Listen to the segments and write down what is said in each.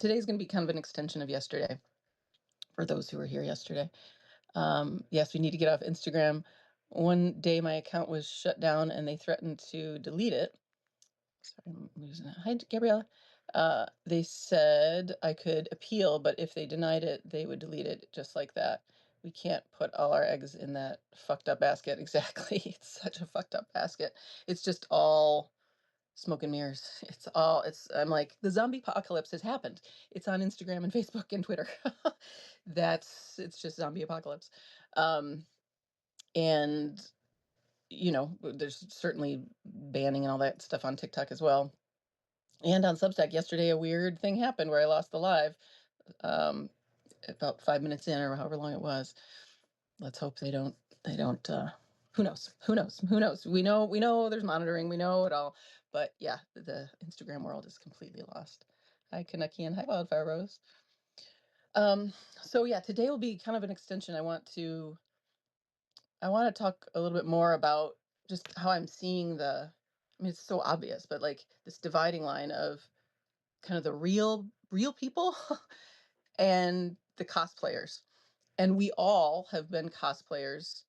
Today's going to be kind of an extension of yesterday for those who were here yesterday. Yes, we need to get off Instagram. One day my account was shut down and they threatened to delete it. Sorry, I'm losing it. Hi, Gabriella. They said I could appeal, but if they denied it, they would delete it just like that. We can't put all our eggs in that fucked up basket. Exactly. It's such a fucked up basket. It's just all smoke and mirrors. I'm like, the zombie apocalypse has happened. It's on Instagram and Facebook and Twitter. It's just zombie apocalypse. Um, and, there's certainly banning and all that stuff on TikTok as well. And on Substack yesterday, a weird thing happened where I lost the live um, about 5 minutes in or however long it was. Let's hope they don't, who knows? Who knows? Who knows? We know there's monitoring, we know it all. But yeah, the Instagram world is completely lost. Hi, Kaneki, and hi, Wildfire Rose. Um, so yeah, today will be kind of an extension. I want to talk a little bit more about just how I'm seeing I mean, it's so obvious, but like this dividing line of kind of the real people and the cosplayers. And we all have been cosplayers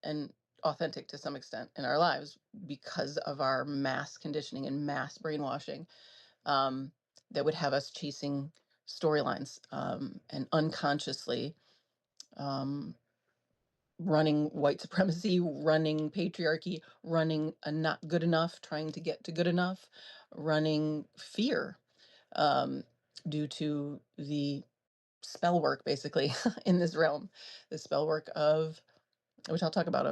and authentic to some extent in our lives because of our mass conditioning and mass brainwashing, um, that would have us chasing storylines, and unconsciously, um, running white supremacy, running patriarchy, running a not good enough, trying to get to good enough, running fear, um, due to the spell work basically in this realm, the spell work of, which I'll talk about,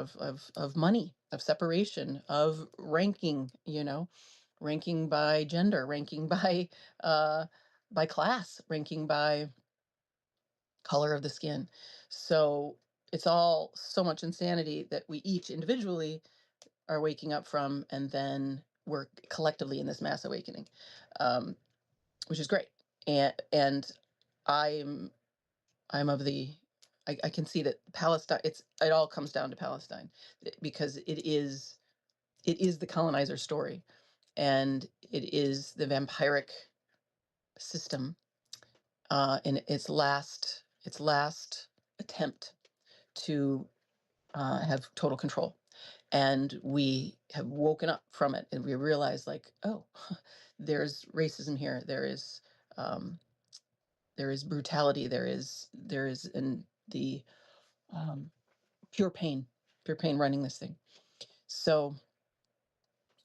of money, of separation, of ranking, ranking by gender, ranking uh by class, ranking by color of the skin. So it's all so much insanity that we each individually are waking up from, and then we're collectively in this mass awakening, um, which is great. And I'm I'm of the I can see that Palestine, it all comes down to Palestine, because it is the colonizer story, and it is the vampiric system, in its last attempt to have total control. And we have woken up from it, and we realize, like, oh, there's racism here. Um, there is brutality. There is in the, um, pure pain, pure pain running this thing. So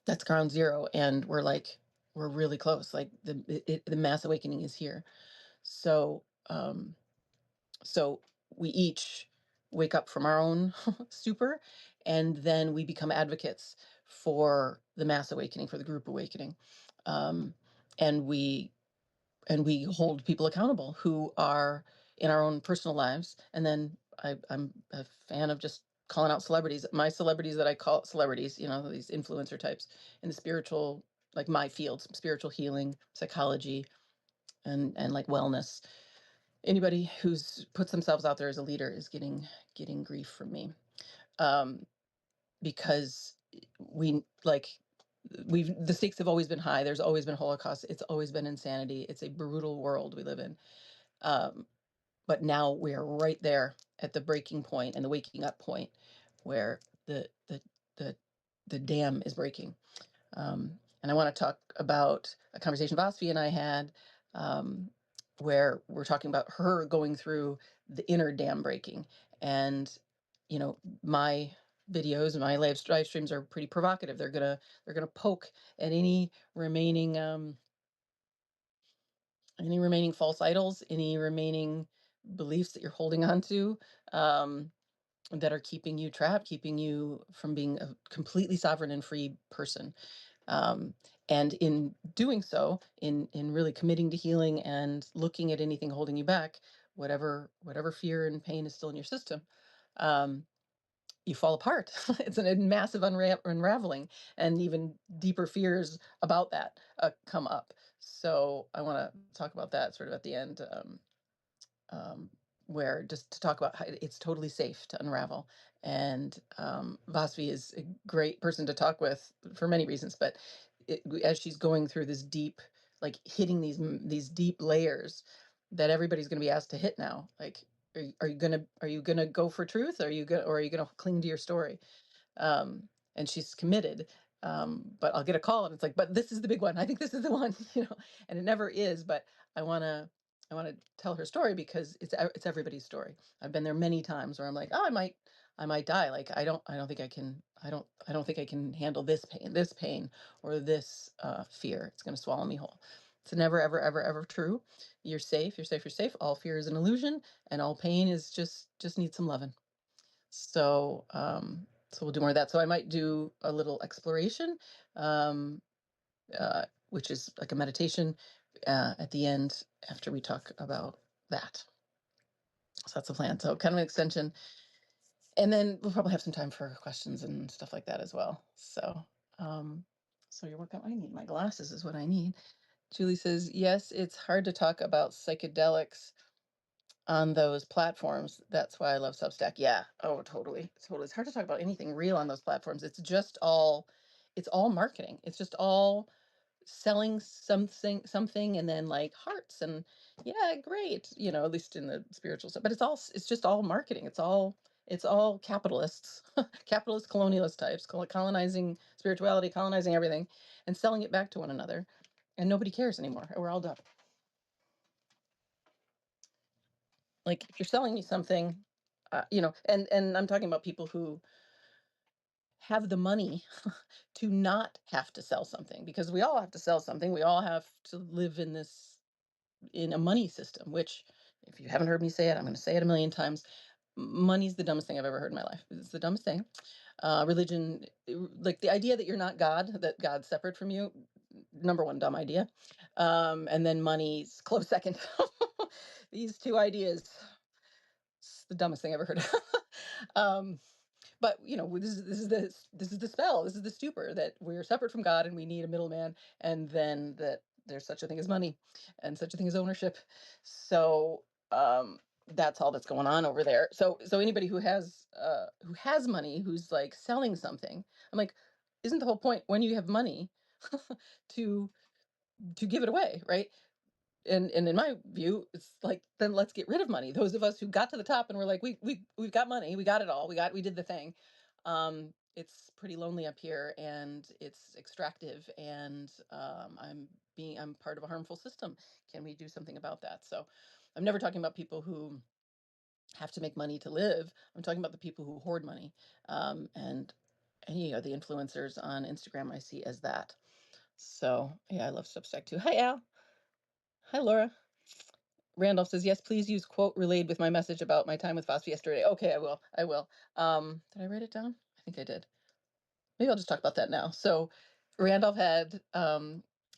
that's ground zero, and we're really close. Like the mass awakening is here. So so we each wake up from our own stupor, and then we become advocates for the mass awakening, for the group awakening, um, and we hold people accountable who are in our own personal lives. And then I'm a fan of just calling out celebrities. My celebrities that I call celebrities, these influencer types in the spiritual, like my fields, spiritual healing, psychology, and like wellness. Anybody who's puts themselves out there as a leader is getting grief from me, um, because we like the stakes have always been high. There's always been Holocaust. It's always been insanity. It's a brutal world we live in. Um, but now we are right there at the breaking point and the waking up point where the the dam is breaking. And I want to talk about a conversation Vasvi and I had, um, where we're talking about her going through the inner dam breaking. And, my videos and my live streams are pretty provocative. They're gonna poke at any remaining false idols, any remaining beliefs that you're holding on to, um, that are keeping you trapped, keeping you from being a completely sovereign and free person. Um, and in doing so, in really committing to healing and looking at anything holding you back, whatever fear and pain is still in your system, um, you fall apart. It's a massive unraveling, and even deeper fears about that come up. So I want to talk about that sort of at the end, um, where just to talk about how it's totally safe to unravel. And Vasvi is a great person to talk with for many reasons, but as she's going through this deep like hitting these deep layers that everybody's going to be asked to hit now. Like, are you gonna go for truth? Or are you gonna cling to your story? And she's committed. But I'll get a call and it's like, but this is the big one. I think this is the one, and it never is. But I want to, I want to tell her story because it's everybody's story. I've been there many times where I'm like, oh, I might die. Like, I don't think I can, I don't think I can handle this pain, or this fear. It's going to swallow me whole. It's never, ever, ever, ever true. You're safe. You're safe. You're safe. All fear is an illusion, and all pain is just needs some loving. So, so we'll do more of that. So I might do a little exploration, um, which is like a meditation at the end after we talk about that. So that's the plan. So kind of an extension. And then we'll probably have some time for questions and stuff like that as well. So, um, so you're working. I need my glasses, is what I need. Julie says, yes, it's hard to talk about psychedelics on those platforms. That's why I love Substack. Yeah. Oh, totally. Totally. It's hard to talk about anything real on those platforms. It's all marketing. It's just all selling something and then like hearts and yeah, great, at least in the spiritual stuff. But it's just all marketing. It's all capitalists, capitalist colonialist types, colonizing spirituality, colonizing everything, and selling it back to one another. And nobody cares anymore. We're all done. Like if you're selling me something, and I'm talking about people who have the money to not have to sell something, because we all have to sell something. We all have to live in a money system, which, if you haven't heard me say it, I'm going to say it a million times. Money's the dumbest thing I've ever heard in my life. It's the dumbest thing. Religion, like the idea that you're not God, that God's separate from you, number one dumb idea. And then money's close second. These two ideas, it's the dumbest thing I ever heard. um, but this is the spell. This is the stupor that we're separate from God and we need a middleman, and then that there's such a thing as money and such a thing as ownership. So that's all that's going on over there. So anybody who has money, who's like selling something, I'm like, isn't the whole point when you have money to give it away, right? And in my view, it's like, then let's get rid of money. Those of us who got to the top and we're like, we've got money, we got it all, we did the thing. It's pretty lonely up here, and it's extractive, and I'm part of a harmful system. Can we do something about that? So I'm never talking about people who have to make money to live. I'm talking about the people who hoard money, and any of the influencers on Instagram I see as that. So yeah, I love Substack too. Hi Al. Hi Laura. Randolph says, yes, please use quote relayed with my message about my time with Foster yesterday. Okay, I will. I will. Did I write it down? I think I did. Maybe I'll just talk about that now. So Randolph had a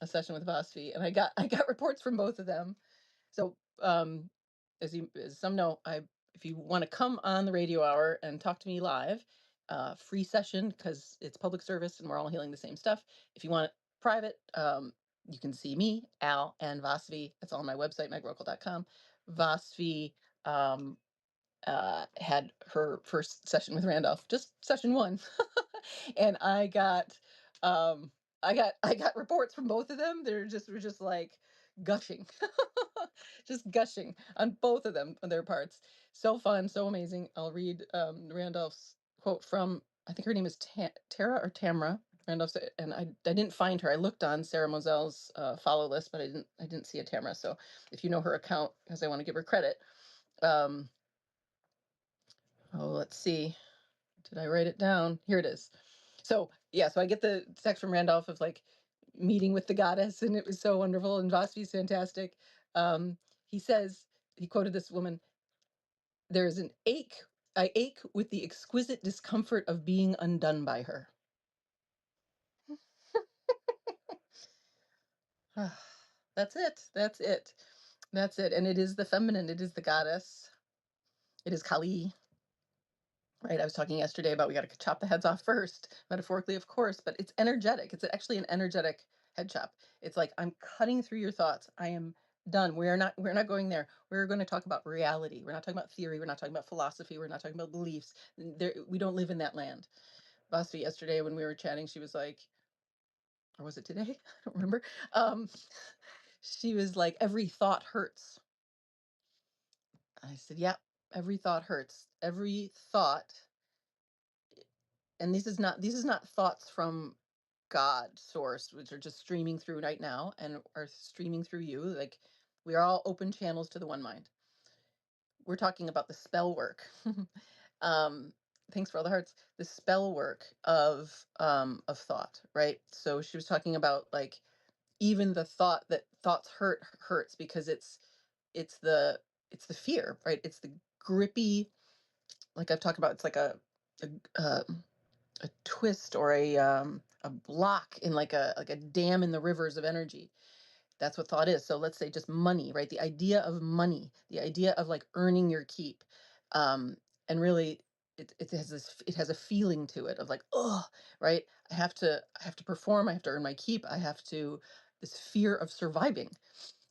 session with Vosvi, and I got reports from both of them. So as some know, if you want to come on the radio hour and talk to me live, free session, because it's public service and we're all healing the same stuff. If you want it private, you can see me, Al, and Vasvi. It's all on my website, megrokel.com. Vasvi had her first session with Randolph, just session one. And I got reports from both of them. Were just like gushing, just gushing on both of them on their parts. So fun, so amazing. I'll read Randolph's quote from, I think her name is Tara or Tamra. Randolph said, and I didn't find her. I looked on Sarah Moselle's follow list, but I didn't see a Tamra. So if you know her account, because I want to give her credit. Um, oh, let's see. Did I write it down? Here it is. So yeah, so I get the text from Randolph of like meeting with the goddess, and it was so wonderful, and Vosvi's fantastic. He says, he quoted this woman, there is an ache, I ache with the exquisite discomfort of being undone by her. That's it. That's it. That's it. And it is the feminine, it is the goddess. It is Kali. Right. I was talking yesterday about we got to chop the heads off first, metaphorically, of course, but it's energetic. It's actually an energetic head chop. It's like, I'm cutting through your thoughts. I am done. We're not going there. We're going to talk about reality. We're not talking about theory. We're not talking about philosophy. We're not talking about beliefs. We don't live in that land. Basti, yesterday when we were chatting, she was like, or was it today? I don't remember. She was like, every thought hurts. I said, yep, every thought hurts. Every thought, and these is not thoughts from God source, which are just streaming through right now and are streaming through you. Like, we are all open channels to the one mind. We're talking about the spell work. um, Thanks for all the hearts. The spell work of thought, right? So she was talking about, like, even the thought that thoughts hurts because it's the it's the fear, right? It's the grippy, like I've talked about. It's like a uh, a twist or a block in, like a dam in the rivers of energy. That's what thought is. So let's say just money, right? The idea of money, the idea of like earning your keep. Um, and really, it has a feeling to it of like, oh, right. I have to perform. I have to earn my keep. I have to, this fear of surviving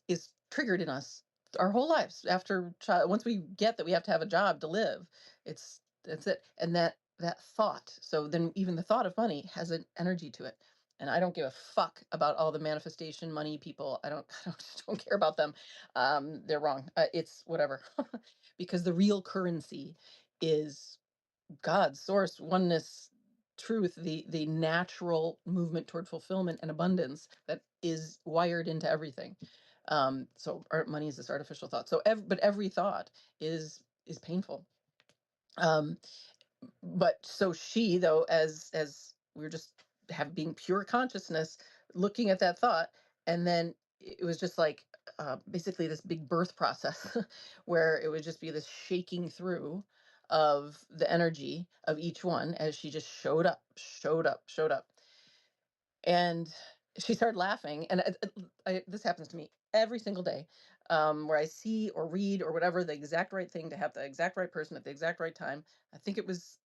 is triggered in us our whole lives. After child, once we get that we have to have a job to live, that's it. And that thought. So then even the thought of money has an energy to it. And I don't give a fuck about all the manifestation money people. I don't care about them. They're wrong. It's whatever, because the real currency is God, source, oneness, truth, the natural movement toward fulfillment and abundance that is wired into everything. So our money is this artificial thought. So but every thought is painful. Um, but so she, though, as we were just have being pure consciousness, looking at that thought, and then it was just like, basically this big birth process where it would just be this shaking through of the energy of each one as she just showed up, and she started laughing. And this happens to me every single day, where I see or read or whatever the exact right thing to have the exact right person at the exact right time. I think it was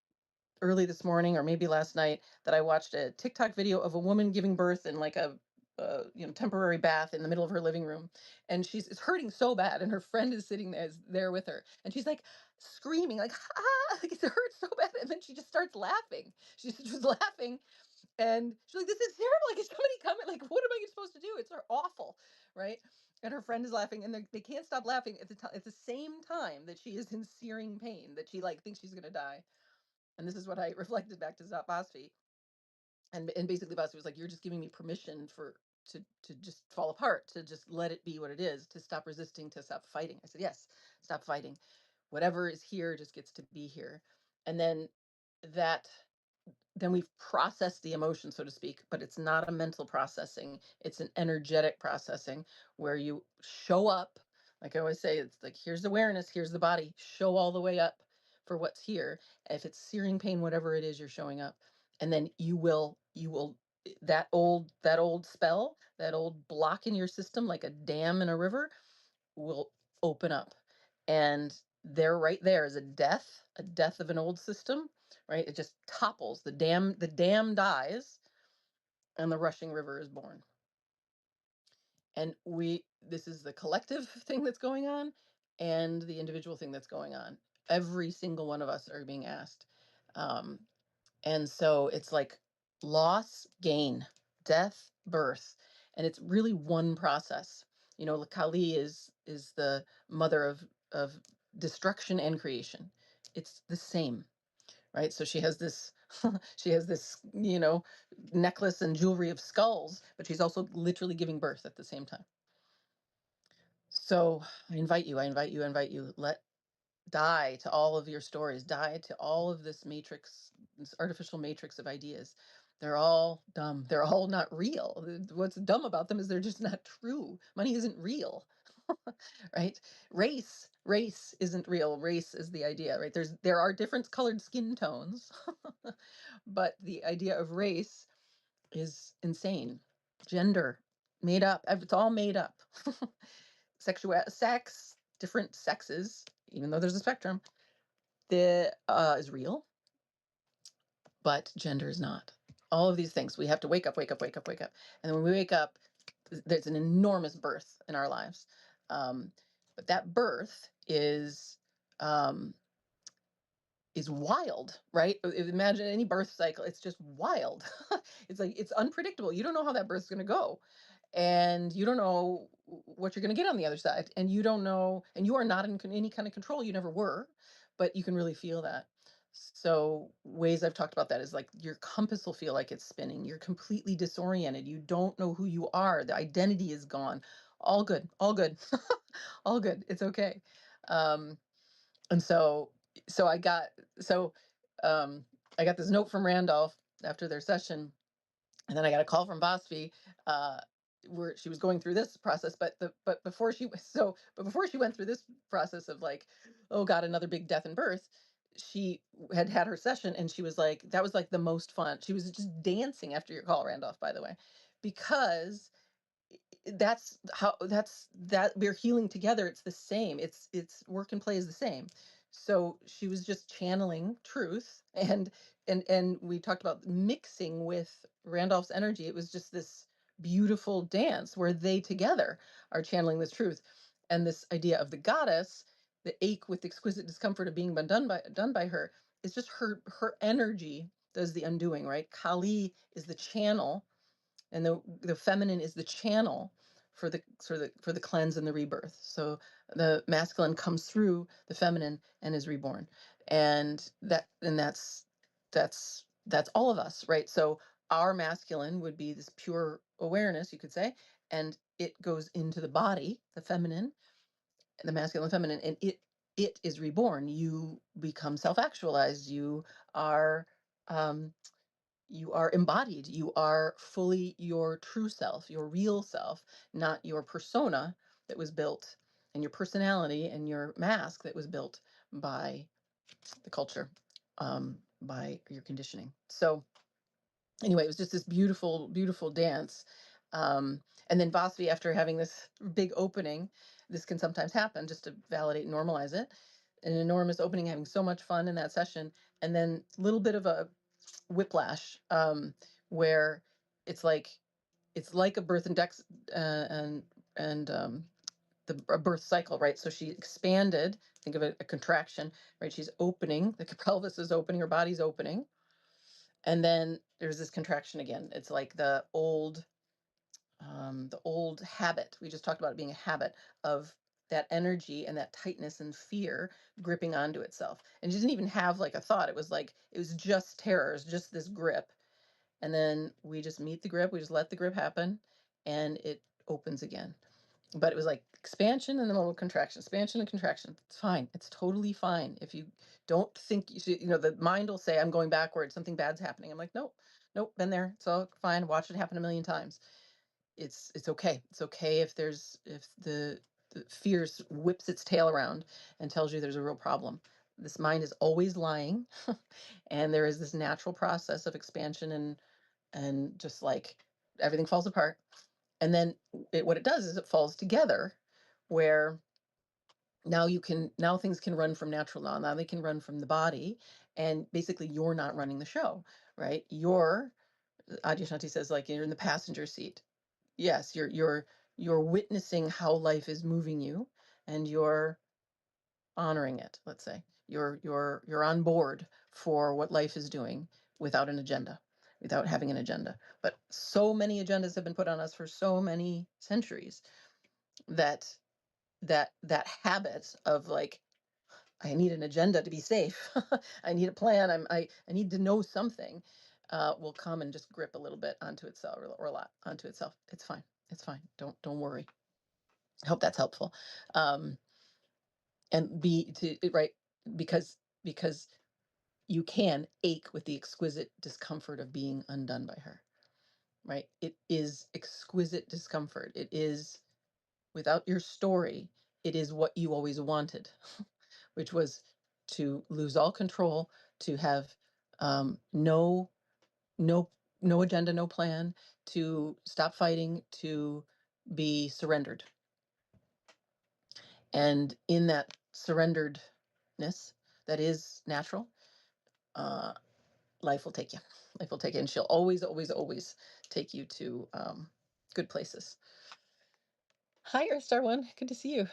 early this morning or maybe last night that I watched a TikTok video of a woman giving birth in like a temporary bath in the middle of her living room, and it's hurting so bad, and her friend is sitting there with her, and she's like screaming like, ah, like it hurts so bad, and then she just starts laughing. She's just laughing, and she's like, this is terrible, like, is somebody coming, like, what am I supposed to do? It's awful, right? And her friend is laughing, and they can't stop laughing at the same time that she is in searing pain, that she like thinks she's gonna die. And this is what I reflected back to Bosfi. And basically Bosfi was like, you're just giving me permission to just fall apart, to just let it be what it is, to stop resisting, to stop fighting. I said, yes, stop fighting. Whatever is here just gets to be here. And that then we've processed the emotion, so to speak, but it's not a mental processing. It's an energetic processing where you show up. Like I always say, it's like, here's awareness, here's the body, show all the way up for what's here. If it's searing pain, whatever it is, you're showing up. And then you will, that old spell, that old block in your system, like a dam in a river, will open up. And there, right there is a death of an old system, right? It just topples. The dam dies, and the rushing river is born. And this is the collective thing that's going on and the individual thing that's going on. Every single one of us are being asked. Um, and so it's like loss, gain, death, birth, and it's really one process. Kali is the mother of destruction and creation. It's the same, right? So she has this she has this, necklace and jewelry of skulls, but she's also literally giving birth at the same time. So I invite you, let die to all of your stories, die to all of this matrix, this artificial matrix of ideas. They're all dumb. They're all not real. What's dumb about them is they're just not true. Money isn't real, right? Race isn't real. Race is the idea, right? There are different colored skin tones, but the idea of race is insane. Gender, made up. It's all made up. Sex, different sexes, even though there's a spectrum, that is real, but gender is not. All of these things, we have to wake up, wake up, wake up, wake up. And then when we wake up, there's an enormous birth in our lives. Um, but that birth um, is wild, right? Imagine any birth cycle. It's just wild. It's like, it's unpredictable. You don't know how that birth's going to go. and you don't know what you're going to get on the other side, and you don't know, and you are not in any kind of control. You never were, but you can really feel that. So ways I've talked about that is like your compass will feel like it's spinning. You're completely disoriented. You don't know who you are. The identity is gone. All good, all good. All good. It's okay. Um, and so I got so um, I got this note from Randolph after their session, and then I got a call from Bosby, uh, where she was going through this process. But before before she went through this process of like, oh God, another big death and birth, she had her session, and she was like, that was like the most fun. She was just dancing after your call, Randolph, by the way, because that we're healing together. It's the same. It's work and play is the same. So she was just channeling truth, and we talked about mixing with Randolph's energy. It was just this beautiful dance where they together are channeling this truth, and this idea of the goddess, the ache with exquisite discomfort of being done by her, is just her energy does the undoing, right? Kali is the channel, and the feminine is the channel for the cleanse and the rebirth. So the masculine comes through the feminine and is reborn, and that's all of us, right? So our masculine would be this pure awareness, you could say, and it goes into the body, the feminine, the masculine and feminine, and it is reborn. You become self-actualized. Are um you are embodied. You are fully your true self, your real self, not your persona that was built, and your personality and your mask that was built by the culture, by your conditioning. So anyway, it was just this beautiful, beautiful dance. And then Vasvi, after having this big opening, this can sometimes happen, just to validate and normalize it. An enormous opening, having so much fun in that session, and then a little bit of a whiplash, where it's like it's like a birth and dex and the a birth cycle, right? So she expanded. Think of it a contraction, right? She's opening. The pelvis is opening. Her body's opening, and then there's this contraction again. It's like the old habit. We just talked about it being a habit of that energy and that tightness and fear gripping onto itself. And she didn't even have like a thought. It was just terror. It was just this grip. And then we just meet the grip. We just let the grip happen, and it opens again. But it was like expansion and then a little contraction, expansion and contraction. It's fine. It's totally fine. If you don't think the mind will say, I'm going backwards, something bad's happening. I'm like, nope, nope, been there. It's all fine. Watch it happen a million times. It's okay. It's okay if the fears whips its tail around and tells you there's a real problem. This mind is always lying, and there is this natural process of expansion, and just like everything falls apart. And then what it does is it falls together, where now things can run from natural law. Now they can run from the body, and basically you're not running the show, right? Adyashanti says, like, you're in the passenger seat. Yes, you're witnessing how life is moving you, and you're honoring it. Let's say you're on board for what life is doing, without an agenda, without having an agenda. But so many agendas have been put on us for so many centuries, that that habit of like, I need an agenda to be safe. I need a plan. I need to know something. Will come and just grip a little bit onto itself, or a lot onto itself. It's fine. It's fine. Don't worry. I hope that's helpful. Um, and be to right, because you can ache with the exquisite discomfort of being undone by her. Right? It is exquisite discomfort. It is, without your story, it is what you always wanted, which was to lose all control, to have no no no agenda, no plan, to stop fighting, to be surrendered. And in that surrenderedness that is natural, uh, life will take you. Life will take you, and she'll always, always, always take you to good places. Hi, Earth Star One. Good to see you.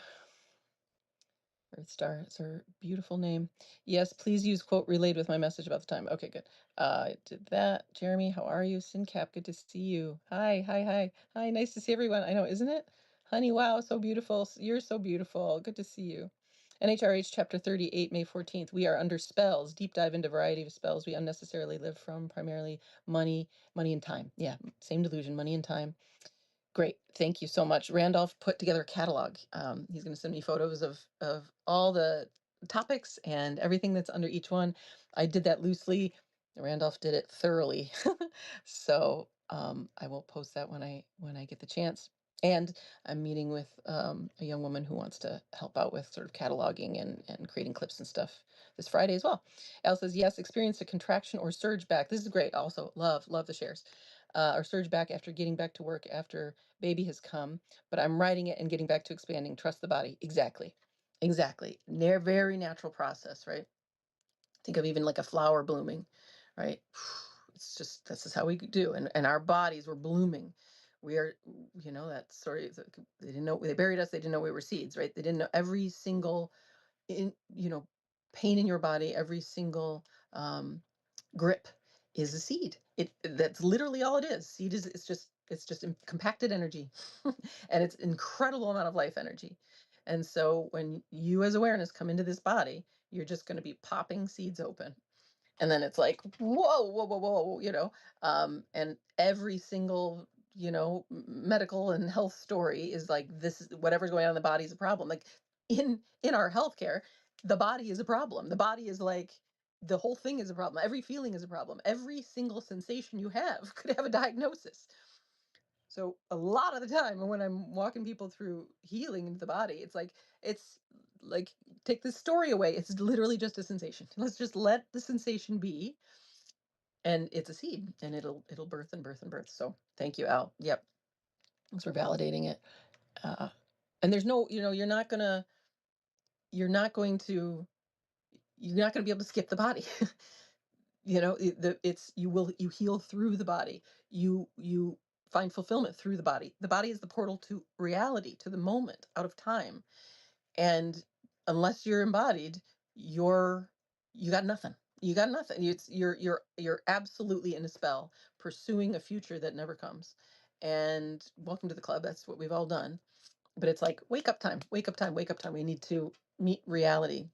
Earth Star. It's her beautiful name. Yes, please use quote relayed with my message about the time. Okay, good. I did that. Jeremy, how are you? Sincap, good to see you. Hi, hi, hi. Hi, nice to see everyone. I know, isn't it? Honey, wow, so beautiful. You're so beautiful. Good to see you. NHRH chapter 38, May 14th. We are under spells. Deep dive into variety of spells we unnecessarily live from, primarily money, money and time. Yeah, same delusion, money and time. Great. Thank you so much. Randolph put together a catalog. He's going to send me photos of all the topics and everything that's under each one. I did that loosely. Randolph did it thoroughly. So I will post that when I get the chance. And I'm meeting with a young woman who wants to help out with sort of cataloging and creating clips and stuff this Friday as well. Al says, yes, experienced a contraction or surge back. This is great. Also, love the shares. Or surge back after getting back to work after baby has come, but I'm writing it and getting back to expanding. Trust the body. Exactly. Exactly. Very natural process, right? Think of even like a flower blooming, right? It's just, this is how we do. And our bodies were blooming. We are, that story, they didn't know, they buried us. They didn't know we were seeds, right? They didn't know every single, in, pain in your body, every single, grip is a seed. That's literally all it is. Seed is it's just compacted energy, and it's incredible amount of life energy. And so when you as awareness come into this body, you're just going to be popping seeds open, and then it's like whoa, and every single medical and health story is like, this is whatever's going on in the body is a problem. Like in our healthcare, the body is a problem. The body is like, the whole thing is a problem. Every feeling is a problem. Every single sensation you have could have a diagnosis. So a lot of the time when I'm walking people through healing into the body, it's like take this story away. It's literally just a sensation. Let's just let the sensation be, and it's a seed, and it'll birth and birth and birth. So thank you, Al. Yep. Thanks for validating it. Uh, and there's no, you're not going to you're not going to be able to skip the body. You heal through the body. You find fulfillment through the body. The body is the portal to reality, to the moment, out of time. And unless you're embodied, you're you got nothing. You got nothing. You're absolutely in a spell, pursuing a future that never comes. And welcome to the club. That's what we've all done. But it's like, wake up time, wake up time, wake up time. We need to meet reality.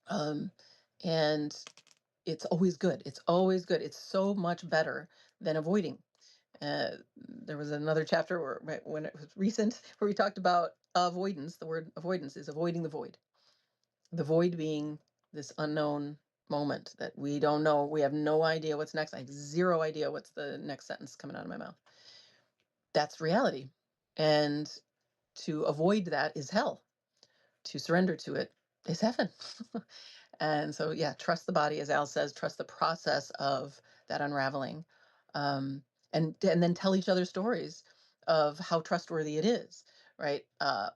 Um, and it's always good. It's always good. It's so much better than avoiding. There was another chapter when it was recent, where we talked about avoidance. The word avoidance is avoiding the void. The void being this unknown moment that we don't know. We have no idea what's next. I have zero idea what's the next sentence coming out of my mouth. That's reality. And to avoid that is hell. To surrender to it is heaven. And so, yeah, trust the body, as Al says, trust the process of that unraveling, and then tell each other stories of how trustworthy it is. Right?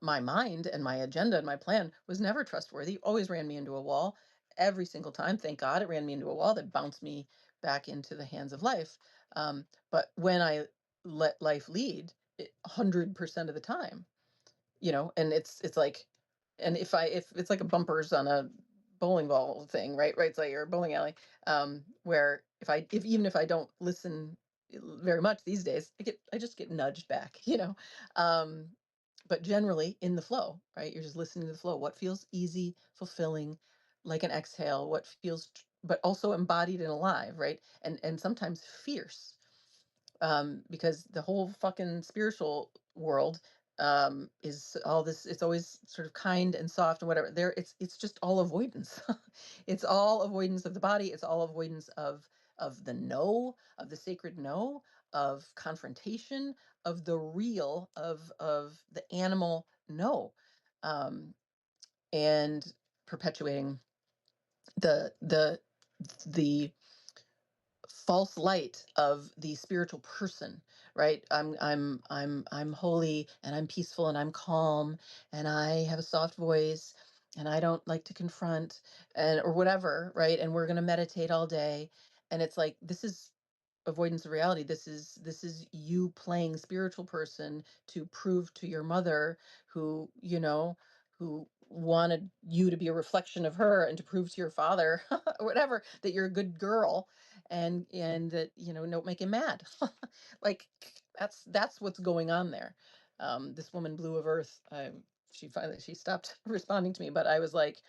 My mind and my agenda and my plan was never trustworthy. Always ran me into a wall every single time. Thank God it ran me into a wall that bounced me back into the hands of life. But when I let life lead, 100% of the time, and it's like, and if it's like a bumpers on a bowling ball thing, right, it's like, or a bowling alley, where if even if I don't listen very much these days, I just get nudged back, um but generally in the flow, right, you're just listening to the flow, what feels easy, fulfilling, like an exhale, what feels but also embodied and alive, right, and sometimes fierce, because the whole fucking spiritual world, is all this. It's always sort of kind and soft and whatever. It's just all avoidance. It's all avoidance of the body. It's all avoidance of the no, of the sacred no, of confrontation, of the real, of the animal no, um, and perpetuating the the false light of the spiritual person, right? I'm holy and I'm peaceful and I'm calm and I have a soft voice and I don't like to confront, and or whatever, right? And we're going to meditate all day, and it's like, this is avoidance of reality. This is you playing spiritual person to prove to your mother, who wanted you to be a reflection of her and to prove to your father or whatever that you're a good girl, and that, don't make him mad. Like, that's what's going on there. This woman, Blue of Earth, she stopped responding to me, but I was like,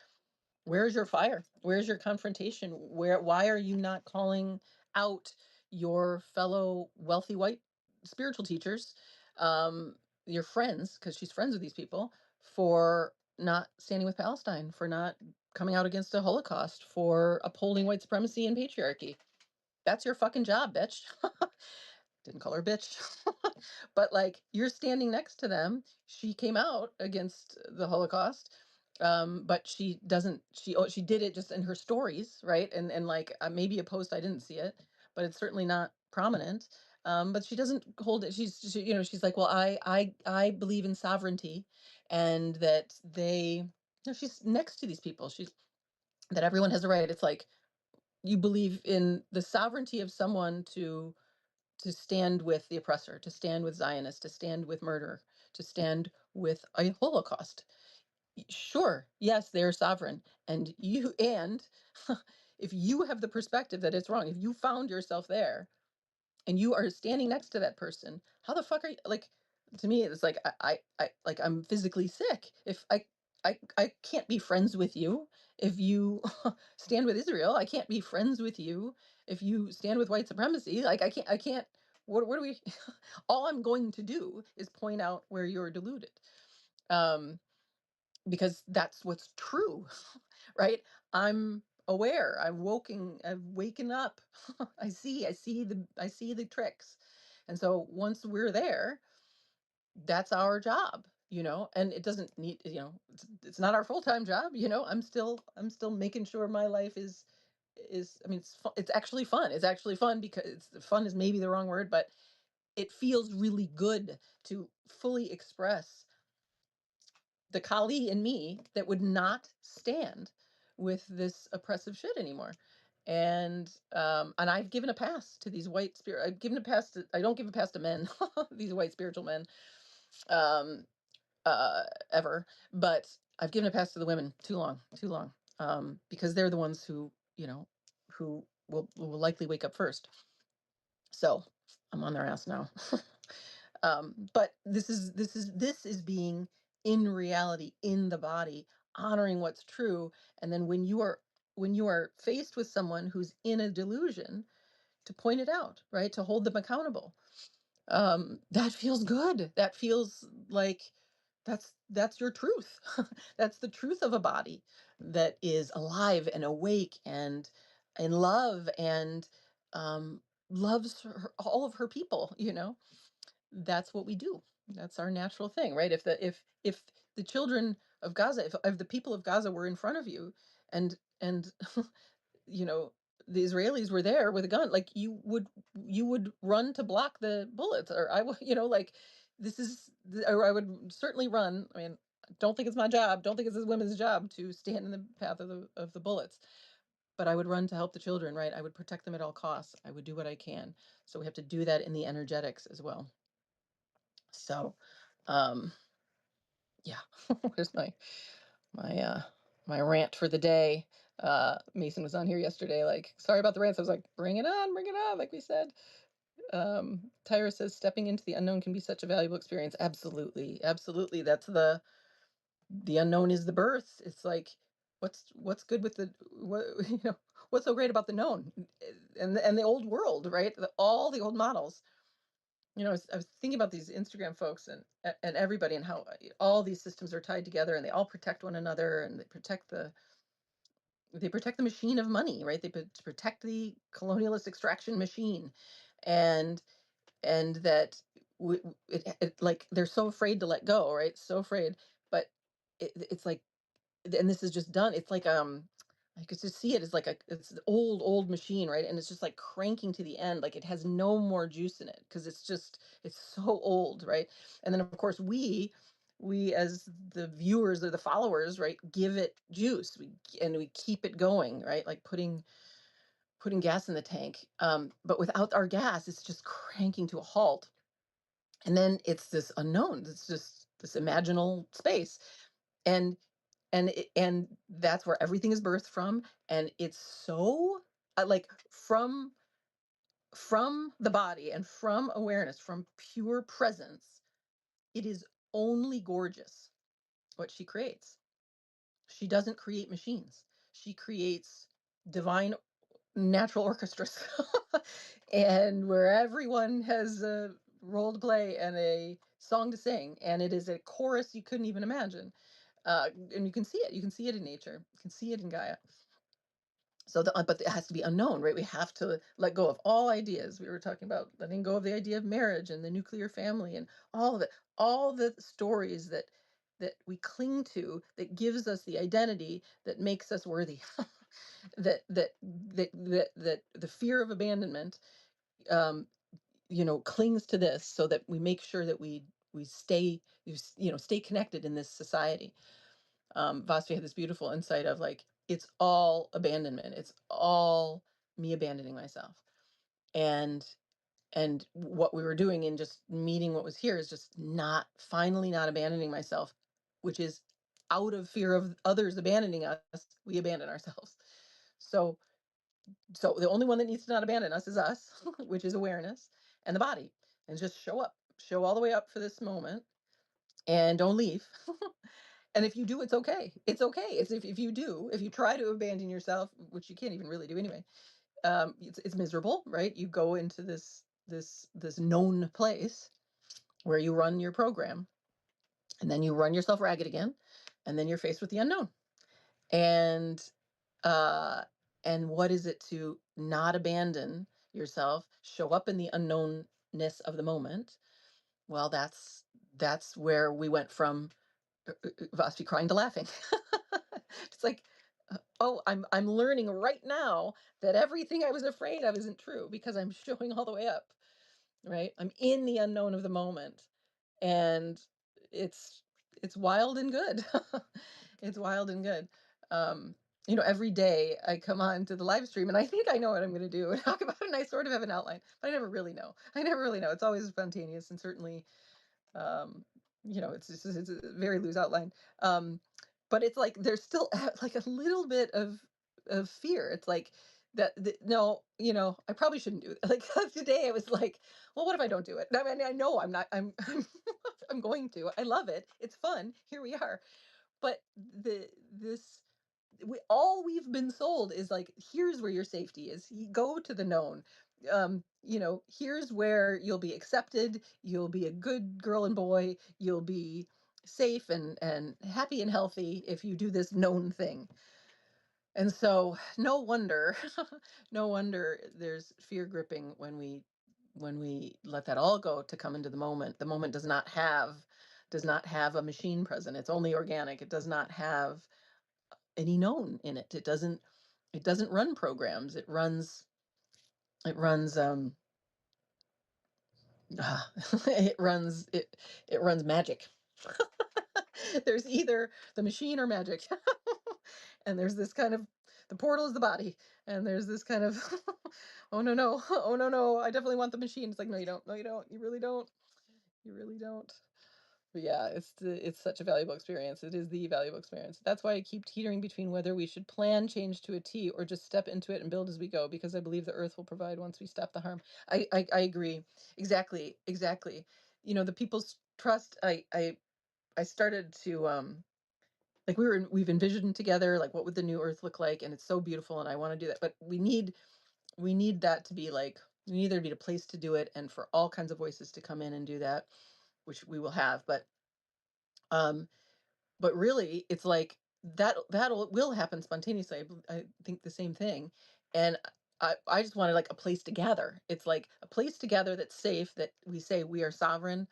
where's your fire? Where's your confrontation? Why are you not calling out your fellow wealthy white spiritual teachers, um, your friends, because she's friends with these people, for not standing with Palestine, for not coming out against the Holocaust, for upholding white supremacy and patriarchy? That's your fucking job, bitch. Didn't call her bitch. But like, you're standing next to them. She came out against the Holocaust, but she doesn't. She did it just in her stories, right? And like, maybe a post, I didn't see it, but it's certainly not prominent. But she doesn't hold it. She's like, well, I believe in sovereignty, and that they. No, she's next to these people. She's that everyone has a right. It's like, you believe in the sovereignty of someone to stand with the oppressor, to stand with Zionists, to stand with murder, to stand with a Holocaust. Sure, yes, they're sovereign. And if you have the perspective that it's wrong, if you found yourself there and you are standing next to that person, how the fuck are you, like, to me it's like, like, I'm physically sick if I can't be friends with you if you stand with Israel. I can't be friends with you if you stand with white supremacy. Like, I can't. What do we? All I'm going to do is point out where you're deluded, um, because that's what's true, right? I'm aware. I've waken up. I see the tricks, and so once we're there, that's our job, and it doesn't need, it's not our full-time job. I'm still making sure my life is, I mean, it's actually fun. It's actually fun, because fun is maybe the wrong word, but it feels really good to fully express the Kali in me that would not stand with this oppressive shit anymore. And I've given a pass to these white spirit. I've given a pass to. I don't give a pass to men, these white spiritual men, um, ever. But I've given a pass to the women too long, too long, because they're the ones who will likely wake up first. So I'm on their ass now. But this is being in reality, in the body, honoring what's true. And then when you are faced with someone who's in a delusion, to point it out, right? To hold them accountable. That feels good. That feels like that's your truth. That's the truth of a body that is alive and awake and in love, and loves all of her people. That's what we do. That's our natural thing, right? If the children of Gaza, if the people of Gaza were in front of you, and you know the Israelis were there with a gun, like, you would run to block the bullets, or I would, like, or I would certainly run. I mean, don't think it's my job. Don't think it's this women's job to stand in the path of the bullets. But I would run to help the children, right? I would protect them at all costs. I would do what I can. So we have to do that in the energetics as well. So, um, yeah, where's my my rant for the day? Mason was on here yesterday, like, sorry about the rants. I was like, bring it on, like we said. Tyra says stepping into the unknown can be such a valuable experience. Absolutely, absolutely. That's the unknown is the birth. It's like, what's good with what's so great about the known, and the old world, right? All the old models. I was thinking about these Instagram folks and everybody, and how all these systems are tied together, and they all protect one another, and they protect the machine of money, right? They protect the colonialist extraction machine, and that like, they're so afraid to let go, right? So afraid, but it's like, and this is just done. It's like, I could just see it as like it's an old machine, right? And it's just like cranking to the end, like it has no more juice in it, because it's so old, right? And then of course we as the viewers or the followers, right, give it juice. And we keep it going, right? Like putting gas in the tank. But without our gas, it's just cranking to a halt. And then it's this unknown. It's just this imaginal space. And and that's where everything is birthed from, and it's so like from the body and from awareness, from pure presence, it is only gorgeous what she creates. She doesn't create machines. She creates divine natural orchestras, and where everyone has a role to play and a song to sing, and it is a chorus you couldn't even imagine. And you can see it. You can see it in nature. You can see it in Gaia. So but it has to be unknown, right? We have to let go of all ideas. We were talking about letting go of the idea of marriage and the nuclear family and all of it, all the stories that we cling to, that gives us the identity that makes us worthy. That the fear of abandonment, um, clings to this, so that we make sure that we stay, stay connected in this society. Vasti had this beautiful insight of like, it's all abandonment. It's all me abandoning myself. And what we were doing in just meeting what was here is just not finally not abandoning myself, which is out of fear of others abandoning us, we abandon ourselves. So the only one that needs to not abandon us is us, which is awareness and the body. And just show all the way up for this moment, and don't leave. And if you do, it's okay. It's okay. It's if you do, if you try to abandon yourself, which you can't even really do anyway, it's miserable, right? You go into this known place where you run your program, and then you run yourself ragged again, and then you're faced with the unknown. And uh and what is it to not abandon yourself, show up in the unknownness of the moment? Well, that's where we went from Vasti crying to laughing. It's like, oh, I'm learning right now that everything I was afraid of isn't true, because I'm showing all the way up, right? I'm in the unknown of the moment, and it's it's wild and good. It's wild and good. Um, every day I come on to the live stream and I think I know what I'm going to do and talk about it, and I sort of have an outline, but I never really know. I never really know. It's always spontaneous, and certainly, um, it's a very loose outline. Um, but it's like there's still like a little bit of fear. It's like no, I probably shouldn't do it. Like today I was like, well, what if I don't do it? I mean, I know I'm not, I'm going to. I love it. It's fun. Here we are. But this all we've been sold is like, here's where your safety is. You go to the known. Here's where you'll be accepted, you'll be a good girl and boy, you'll be safe and happy and healthy if you do this known thing. And so no wonder, no wonder there's fear gripping when we let that all go to come into the moment. The moment does not have a machine present. It's only organic. It does not have any known in it. It doesn't run programs. It runs it runs magic. There's either the machine or magic. And there's this kind of, the portal is the body, and there's this kind of oh no no, oh no no, I definitely want the machine. It's like, no you don't, no you don't, you really don't, you really don't. But yeah, it's such a valuable experience. It is the valuable experience. That's why I keep teetering between whether we should plan change to a T or just step into it and build as we go, because I believe the earth will provide once we stop the harm. I agree. Exactly, exactly. The people's trust, I started to like, we've envisioned together, like, what would the new earth look like, and it's so beautiful, and I want to do that. But we need that to be like, we need there to be a place to do it, and for all kinds of voices to come in and do that, which we will have. Um but really it's like that will happen spontaneously. I think the same thing. And I just wanted like a place to gather. It's like a place to gather that's safe, that we say we are sovereign,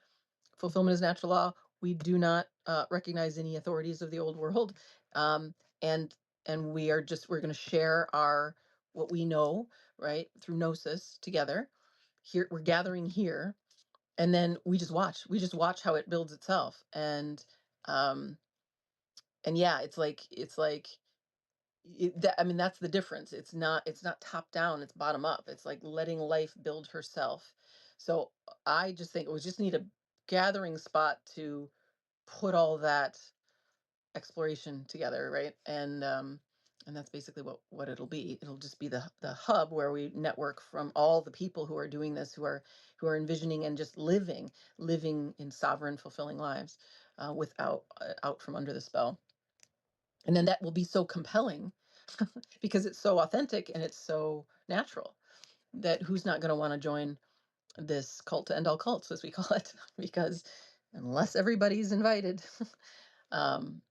fulfillment is natural law, we do not recognize any authorities of the old world. um, and we're going to share our what we know, right, through gnosis together. Here we're gathering here, and then we just watch how it builds itself. Um and yeah, it's like I mean, that's the difference. It's not top down, it's bottom up. It's like letting life build herself. So I just think we just need a gathering spot to put all that exploration together, right? And that's basically what it'll be. It'll just be the hub where we network from all the people who are doing this, who are envisioning and just living in sovereign, fulfilling lives, without out from under the spell. And then that will be so compelling because it's so authentic and it's so natural, that who's not going to want to join this cult to end all cults, as we call it? Because unless everybody's invited, um,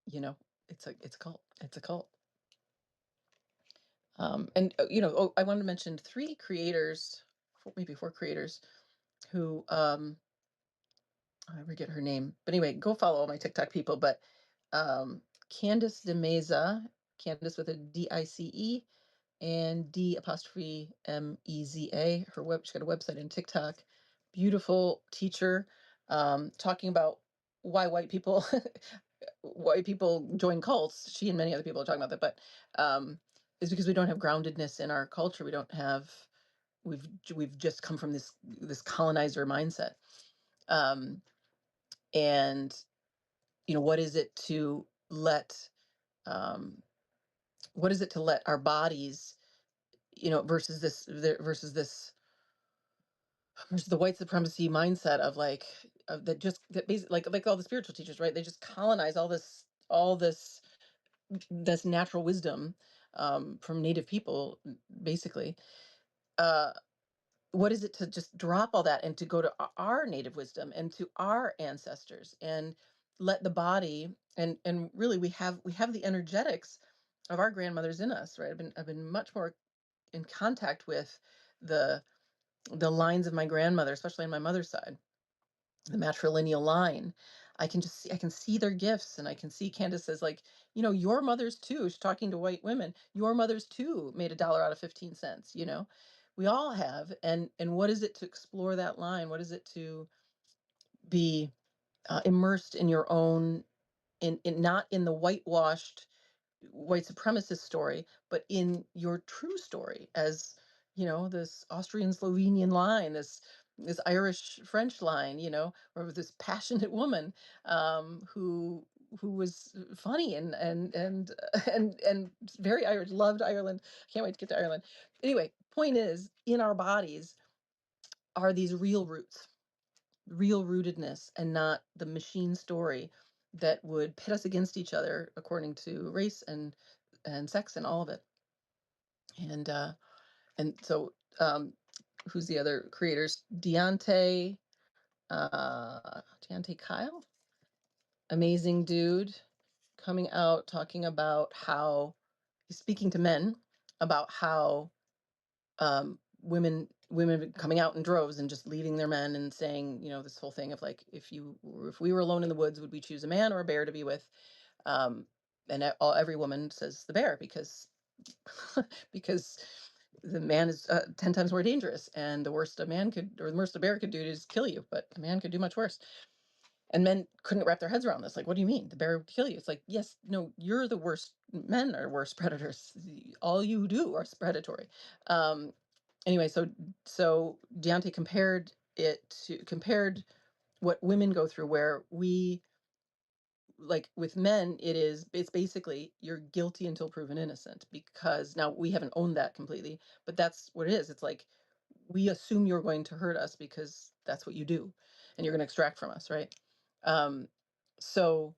you know, it's a cult. It's a cult. I wanted to mention three creators, maybe four creators, who I forget her name, but anyway, go follow all my TikTok people. But Candice DeMeza, Candice with a DICE and D''Meza. She's got a website and TikTok. Beautiful teacher, talking about why white people join cults. She and many other people are talking about that, but is because we don't have groundedness in our culture. We don't have. We've just come from this colonizer mindset, um, and what is it to let um, our bodies, versus the white supremacy mindset of like that basically like all the spiritual teachers, right? They just colonize all this natural wisdom, from native people, basically. uh what is it to just drop all that and to go to our native wisdom and to our ancestors, and let the body, and really we have the energetics of our grandmothers in us, right? I've been much more in contact with the lines of my grandmother, especially on my mother's side, the matrilineal line. I can see their gifts, and I can see Candace says, like, your mothers too. She's talking to white women. Your mothers too made a dollar out of 15 cents. We all have. And what is it to explore that line? What is it to be immersed in your own, in not in the whitewashed white supremacist story, but in your true story as, this Austrian Slovenian line, this Irish French line, or this passionate woman, who was funny and very Irish, loved Ireland. Can't wait to get to Ireland. Anyway, point is, in our bodies are these real roots, real rootedness, and not the machine story that would pit us against each other according to race and sex and all of it. And so, who's the other creators? Deontay Kyle, amazing dude, coming out talking about how he's speaking to men about how, women coming out in droves and just leaving their men and saying, this whole thing of like, if we were alone in the woods, would we choose a man or a bear to be with? um and every woman says the bear, because because the man is 10 times more dangerous, and the worst a bear could do is kill you, but a man could do much worse. And men couldn't wrap their heads around this. Like, what do you mean? The bear would kill you? It's like, yes, no, you're the worst. Men are worse predators. All you do are predatory. Um, anyway, so Deontay compared what women go through, where we, like with men, it's basically you're guilty until proven innocent, because now we haven't owned that completely, but that's what it is. It's like we assume you're going to hurt us because that's what you do, and you're going to extract from us, right? um so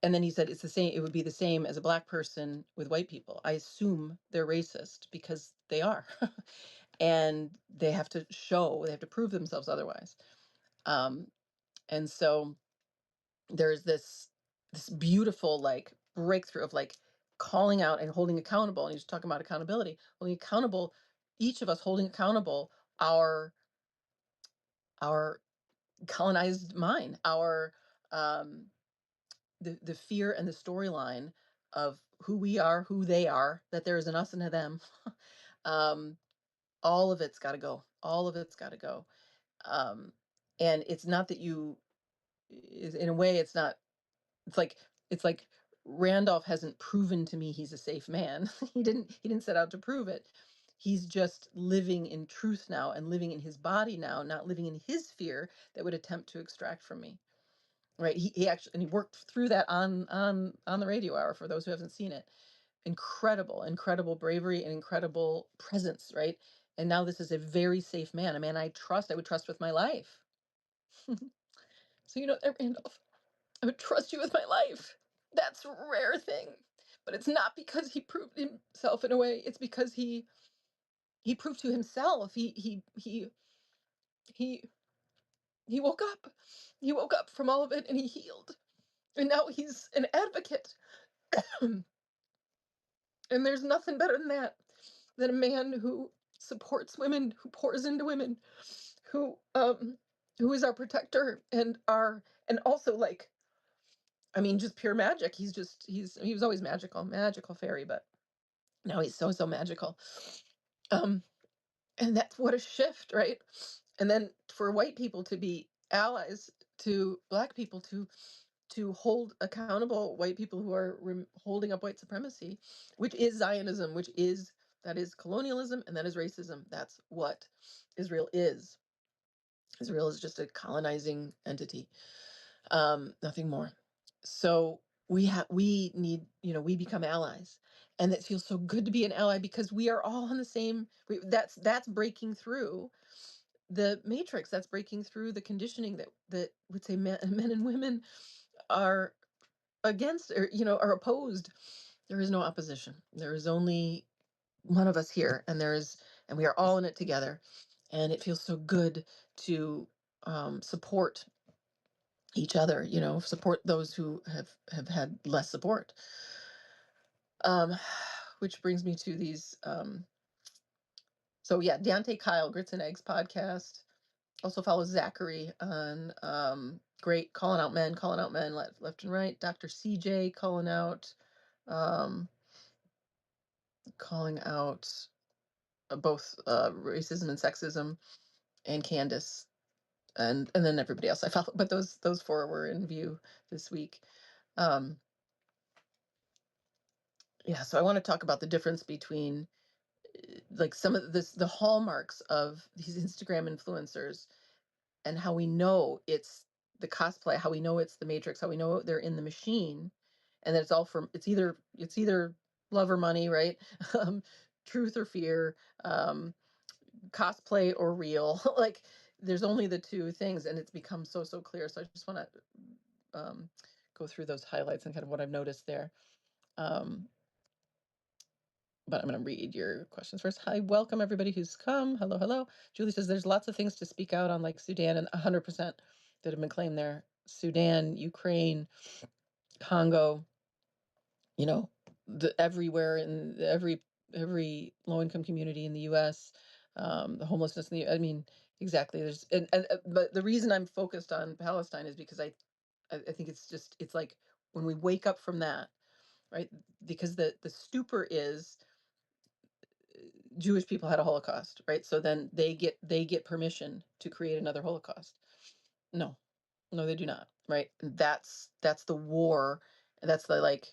and then he said, it would be the same as a black person with white people. I assume they're racist because they are. And they have to prove themselves otherwise. um and so there's this beautiful, like, breakthrough of like calling out and holding accountable. And he's talking about accountability, holding accountable, each of us holding accountable our our colonized mind, our um the fear and the storyline of who we are, who they are, that there is an us and a them. um all of it's got to go, all of it's got to go. um and it's not that in a way, it's like Randolph hasn't proven to me he's a safe man. He didn't set out to prove it. He's just living in truth now, and living in his body now, not living in his fear that would attempt to extract from me. right? He actually, and he worked through that on the radio hour for those who haven't seen it. Incredible bravery and incredible presence, right? And now this is a very safe man, a man I would trust with my life. So, Randolph, I would trust you with my life. That's a rare thing. But it's not because he proved himself in a way, it's because he proved to himself. He he woke up. He woke up from all of it and he healed. And now he's an advocate. And there's nothing better than that, than a man who supports women, who pours into women, who um who is our protector and also, like, I mean, just pure magic. He was always magical fairy, but now he's so magical. Um and that's what a shift, right? And then for white people to be allies to black people, to hold accountable white people who are holding up white supremacy, which is Zionism, that is colonialism and that is racism. That's what Israel is. Israel is just a colonizing entity, nothing more. So we need, we become allies, and it feels so good to be an ally because we are all on the same. That's breaking through the matrix. That's breaking through the conditioning that would say men and women are against, or are opposed. There is no opposition. There is only one of us here, and we are all in it together. And it feels so good to support each other, support those who have had less support. um which brings me to these so yeah, Deontay Kyle, Grits and Eggs podcast. Also follow Zachary on great calling out men left and right. Dr. CJ um calling out both racism and sexism, and Candace, and then everybody else I follow, but those four were in view this week. um yeah, so I want to talk about the difference between, like, some of the hallmarks of these Instagram influencers, and how we know it's the cosplay, how we know it's the matrix, how we know they're in the machine, and that it's all from it's either love or money, right? um Truth or fear, cosplay or real. Like, there's only the two things, and it's become so clear. So I just want to go through those highlights and kind of what I've noticed there. um but I'm going to read your questions first. Hi, welcome everybody who's come. Hello. Julie says there's lots of things to speak out on, like Sudan, and 100% that have been claimed there. Sudan, Ukraine, Congo, you know, everywhere in every low income community in the U.S., the homelessness in I mean, exactly. But the reason I'm focused on Palestine is because I think it's like when we wake up from that, right? Because the stupor is Jewish people had a Holocaust, right? So then they get permission to create another Holocaust. No, no, they do not, right? That's the war, and that's the, like,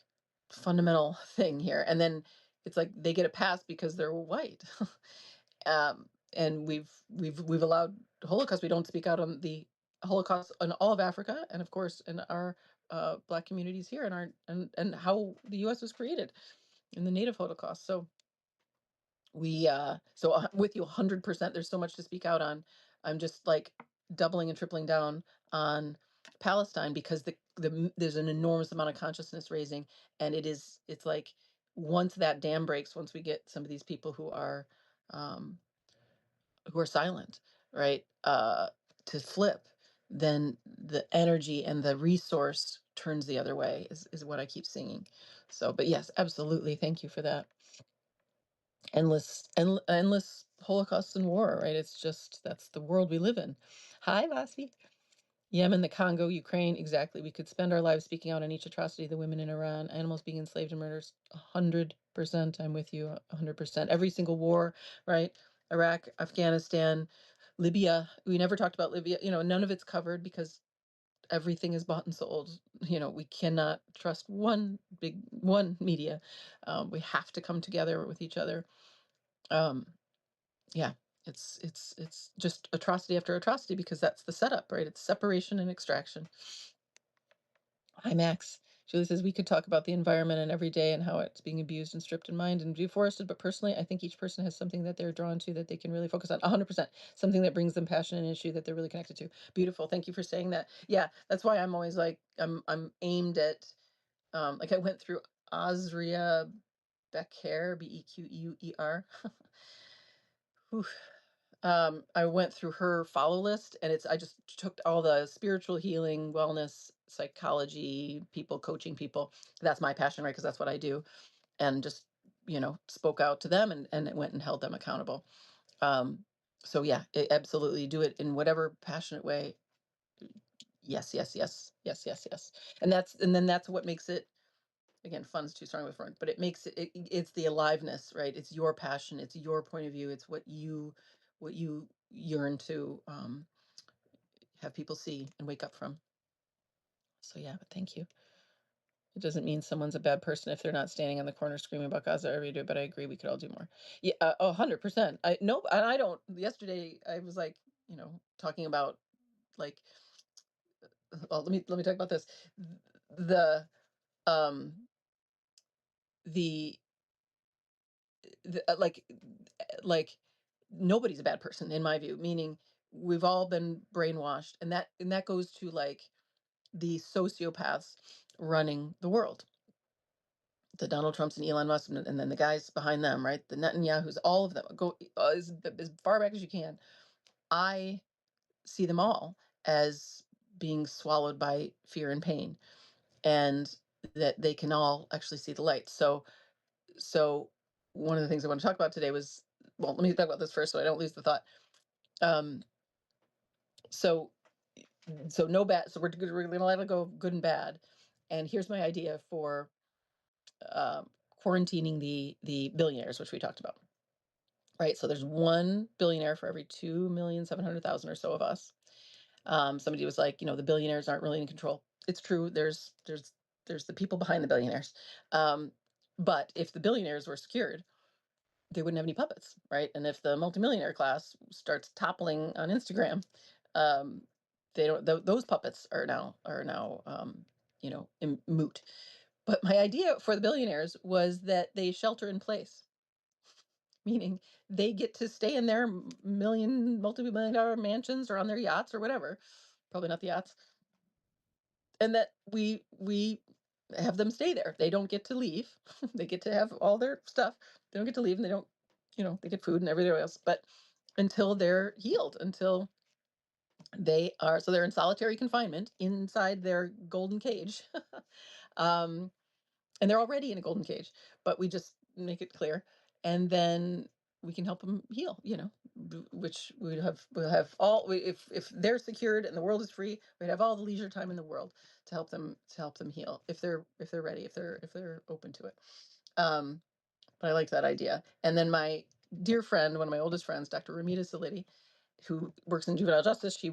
fundamental thing here. And then it's like they get a pass because they're white. And we've allowed Holocaust. We don't speak out on the Holocaust in all of Africa, and of course in our Black communities here, and how the U.S. was created in the Native Holocaust. So with you 100%. There's so much to speak out on. I'm just, like, doubling and tripling down on Palestine because there's an enormous amount of consciousness raising, and it's like, once that dam breaks, once we get some of these people um who are silent, right, to flip, then the energy and the resource turns the other way, is what I keep singing. So, but yes, absolutely, thank you for that. Endless holocaust and war, right? It's just, that's the world we live in. Hi, Vasi. Yemen, the Congo, Ukraine, exactly. We could spend our lives speaking out on each atrocity, the women in Iran, animals being enslaved and murdered. 100%. I'm with you. 100%. Every single war, right? Iraq, Afghanistan, Libya. We never talked about Libya. None of it's covered because everything is bought and sold. We cannot trust one media. We have to come together with each other. um yeah, it's just atrocity after atrocity because that's the setup, right? It's separation and extraction. Hi, Max. Julie says we could talk about the environment and every day and how it's being abused and stripped in mind and deforested. But personally, I think each person has something that they're drawn to that they can really focus on. 100%. Something that brings them passion and issue that they're really connected to. Beautiful. Thank you for saying that. Yeah, that's why I'm always like I'm aimed at like I went through Osria Becker, Bequeur. I went through her follow list, and I just took all the spiritual healing, wellness, psychology people, coaching people. That's my passion, right? Because that's what I do. And just, spoke out to them, and it went and held them accountable. Um, so yeah, absolutely do it in whatever passionate way. Yes, yes, yes, yes, yes, yes. And then that's what makes it, again, fun's too strong with front, but it makes it's the aliveness, right? It's your passion, it's your point of view, it's what you yearn to have people see and wake up from. So yeah, but thank you. It doesn't mean someone's a bad person if they're not standing on the corner screaming about Gaza every day, but I agree we could all do more. Yeah, 100%. I no, and I don't. Yesterday I was like, talking about like, well, let me talk about this. The um the like nobody's a bad person in my view, meaning we've all been brainwashed, and that goes to like the sociopaths running the world, the Donald Trumps and Elon Musk, and then the guys behind them, right? The Netanyahu's, all of them. Go as far back as you can. I see them all as being swallowed by fear and pain, and that they can all actually see the light. So one of the things I want to talk about today was, well, let me talk about this first so I don't lose the thought. Um, so no bad. So we're gonna let it go good and bad. And here's my idea for quarantining the billionaires, which we talked about. Right. So there's one billionaire for every 2,700,000 or so of us. Somebody was like, the billionaires aren't really in control. It's true. There's the people behind the billionaires. But if the billionaires were secured, they wouldn't have any puppets, right? And if the multimillionaire class starts toppling on Instagram, um, they don't. Those puppets are now moot. But my idea for the billionaires was that they shelter in place, meaning they get to stay in their multi-million dollar mansions or on their yachts or whatever. Probably not the yachts, and that we have them stay there. They don't get to leave. They get to have all their stuff. They don't get to leave, and they don't, they get food and everything else. But until they're healed, until they're in solitary confinement inside their golden cage. um, and they're already in a golden cage, but we just make it clear, and then we can help them heal, which we'll have all, if they're secured and the world is free, we'd have all the leisure time in the world to help them heal, if they're ready, if they're open to it. um but I liked that idea. And then my dear friend, one of my oldest friends, Dr. Ramita Saliti, who works in juvenile justice. She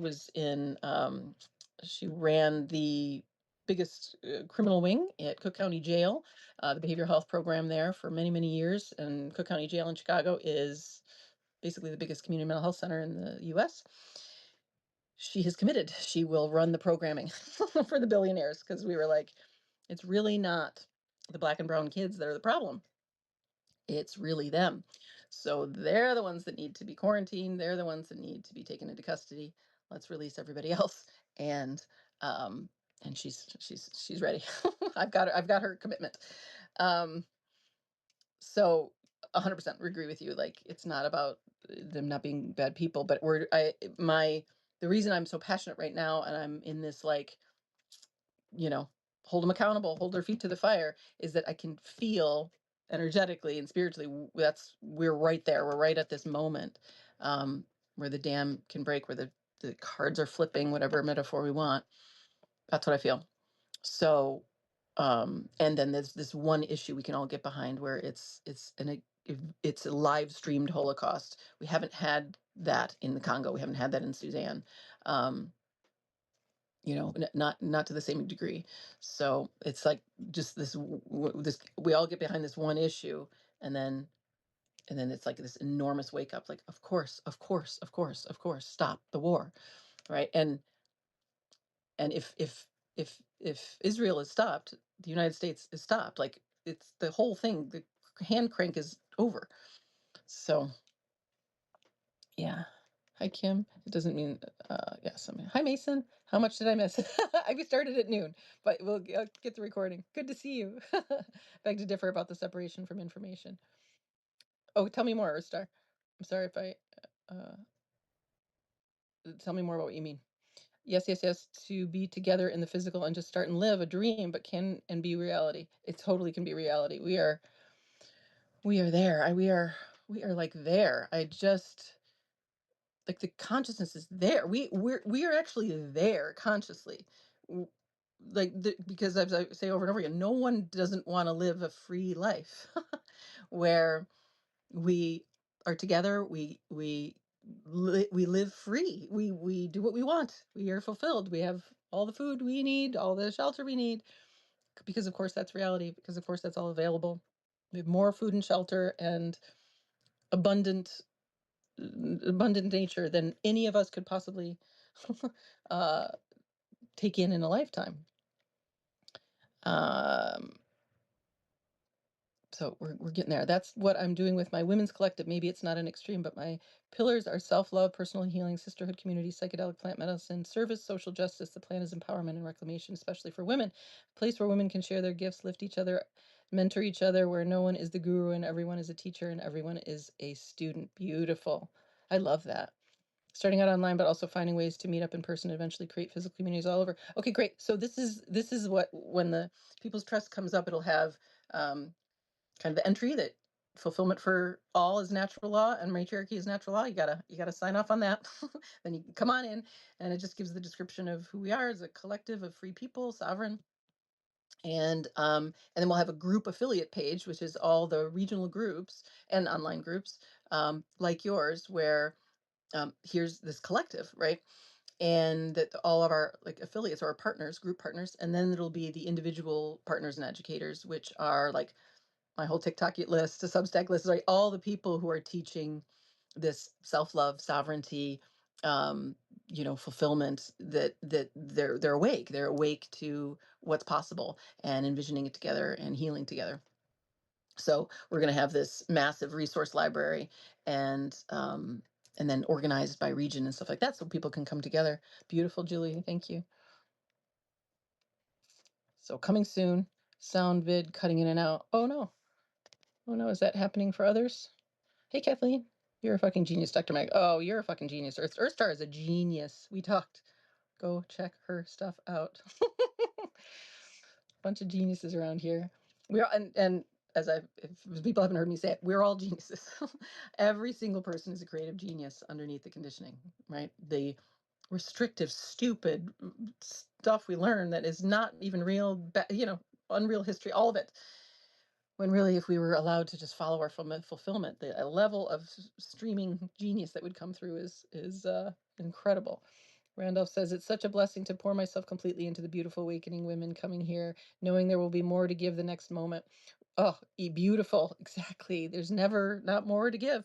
ran the biggest criminal wing at Cook County Jail, the behavioral health program there for many, many years. And Cook County Jail in Chicago is basically the biggest community mental health center in the US. She has committed. She will run the programming for the billionaires, because we were like, it's really not the black and brown kids that are the problem. It's really them. So they're the ones that need to be quarantined. They're the ones that need to be taken into custody. Let's release everybody else. And um, and she's ready. I've got her commitment. Um, so 100% agree with you. Like, it's not about them not being bad people, but the reason I'm so passionate right now, and I'm in this, like, you know, hold them accountable, hold their feet to the fire, is that I can feel energetically and spiritually, we're right there. We're right at this moment, where the dam can break, where the cards are flipping, whatever metaphor we want. That's what I feel. So, and then there's this one issue we can all get behind, where it's a live streamed Holocaust. We haven't had that in the Congo. We haven't had that in Suzanne. Um, not to the same degree. So it's like, just this, we all get behind this one issue, and then it's like this enormous wake up, like, of course, of course, of course, of course, stop the war, right? And if if Israel is stopped, the United States is stopped. Like, it's the whole thing. The hand crank is over. So yeah. Hi, Kim. It doesn't mean, yes. I mean, hi, Mason. How much did I miss? We started at noon, but we'll get the recording. Good to see you. Beg to differ about the separation from information. Oh, tell me more, Earthstar. I'm sorry if I, uh, tell me more about what you mean. Yes, yes, yes. To be together in the physical and just start and live a dream, but can and be reality. It totally can be reality. We are there. We are like there. I just, like, the consciousness is there. We are actually there consciously. W- Like, because as I say over and over again, no one doesn't want to live a free life where we are together. We live free. We do what we want. We are fulfilled. We have all the food we need, all the shelter we need, because of course that's reality. Because of course that's all available. We have more food and shelter and abundant abundant nature than any of us could possibly uh, take in a lifetime. Um, so we're getting there. That's what I'm doing with my women's collective. Maybe it's not an extreme, but my pillars are self-love, personal healing, sisterhood, community, psychedelic plant medicine, service, social justice. The plan is empowerment and reclamation, especially for women. A place where women can share their gifts, lift each other, mentor each other, where no one is the guru and everyone is a teacher and everyone is a student. Beautiful. I love that. Starting out online, but also finding ways to meet up in person and eventually create physical communities all over. Okay, great. So this is what, when the People's Trust comes up, it'll have kind of the entry that fulfillment for all is natural law and matriarchy is natural law. You gotta sign off on that. Then you can come on in, and it just gives the description of who we are as a collective of free people, sovereign. And then we'll have a group affiliate page, which is all the regional groups and online groups like yours, where here's this collective, right? And that all of our, like, affiliates or our partners, group partners, and then it'll be the individual partners and educators, which are like my whole TikTok list, a Substack list, right? All the people who are teaching this self-love, sovereignty, um, fulfillment, that they're awake. They're awake to what's possible and envisioning it together and healing together. So we're going to have this massive resource library, and then organized by region and stuff like that, so people can come together. Beautiful, Julie. Thank you. So coming soon. Sound vid cutting in and out. Oh no. Oh no. Is that happening for others? Hey, Kathleen. You're a fucking genius, Dr. Meg. Oh, you're a fucking genius. Earthstar is a genius. We talked. Go check her stuff out. Bunch of geniuses around here. We're and as if people haven't heard me say it, we're all geniuses. Every single person is a creative genius underneath the conditioning, right? The restrictive, stupid stuff we learn that is not even real, unreal history, all of it. When really, if we were allowed to just follow our fulfillment, the level of streaming genius that would come through is incredible. Randolph says, it's such a blessing to pour myself completely into the beautiful awakening women coming here, knowing there will be more to give the next moment. Oh, beautiful. Exactly. There's never not more to give.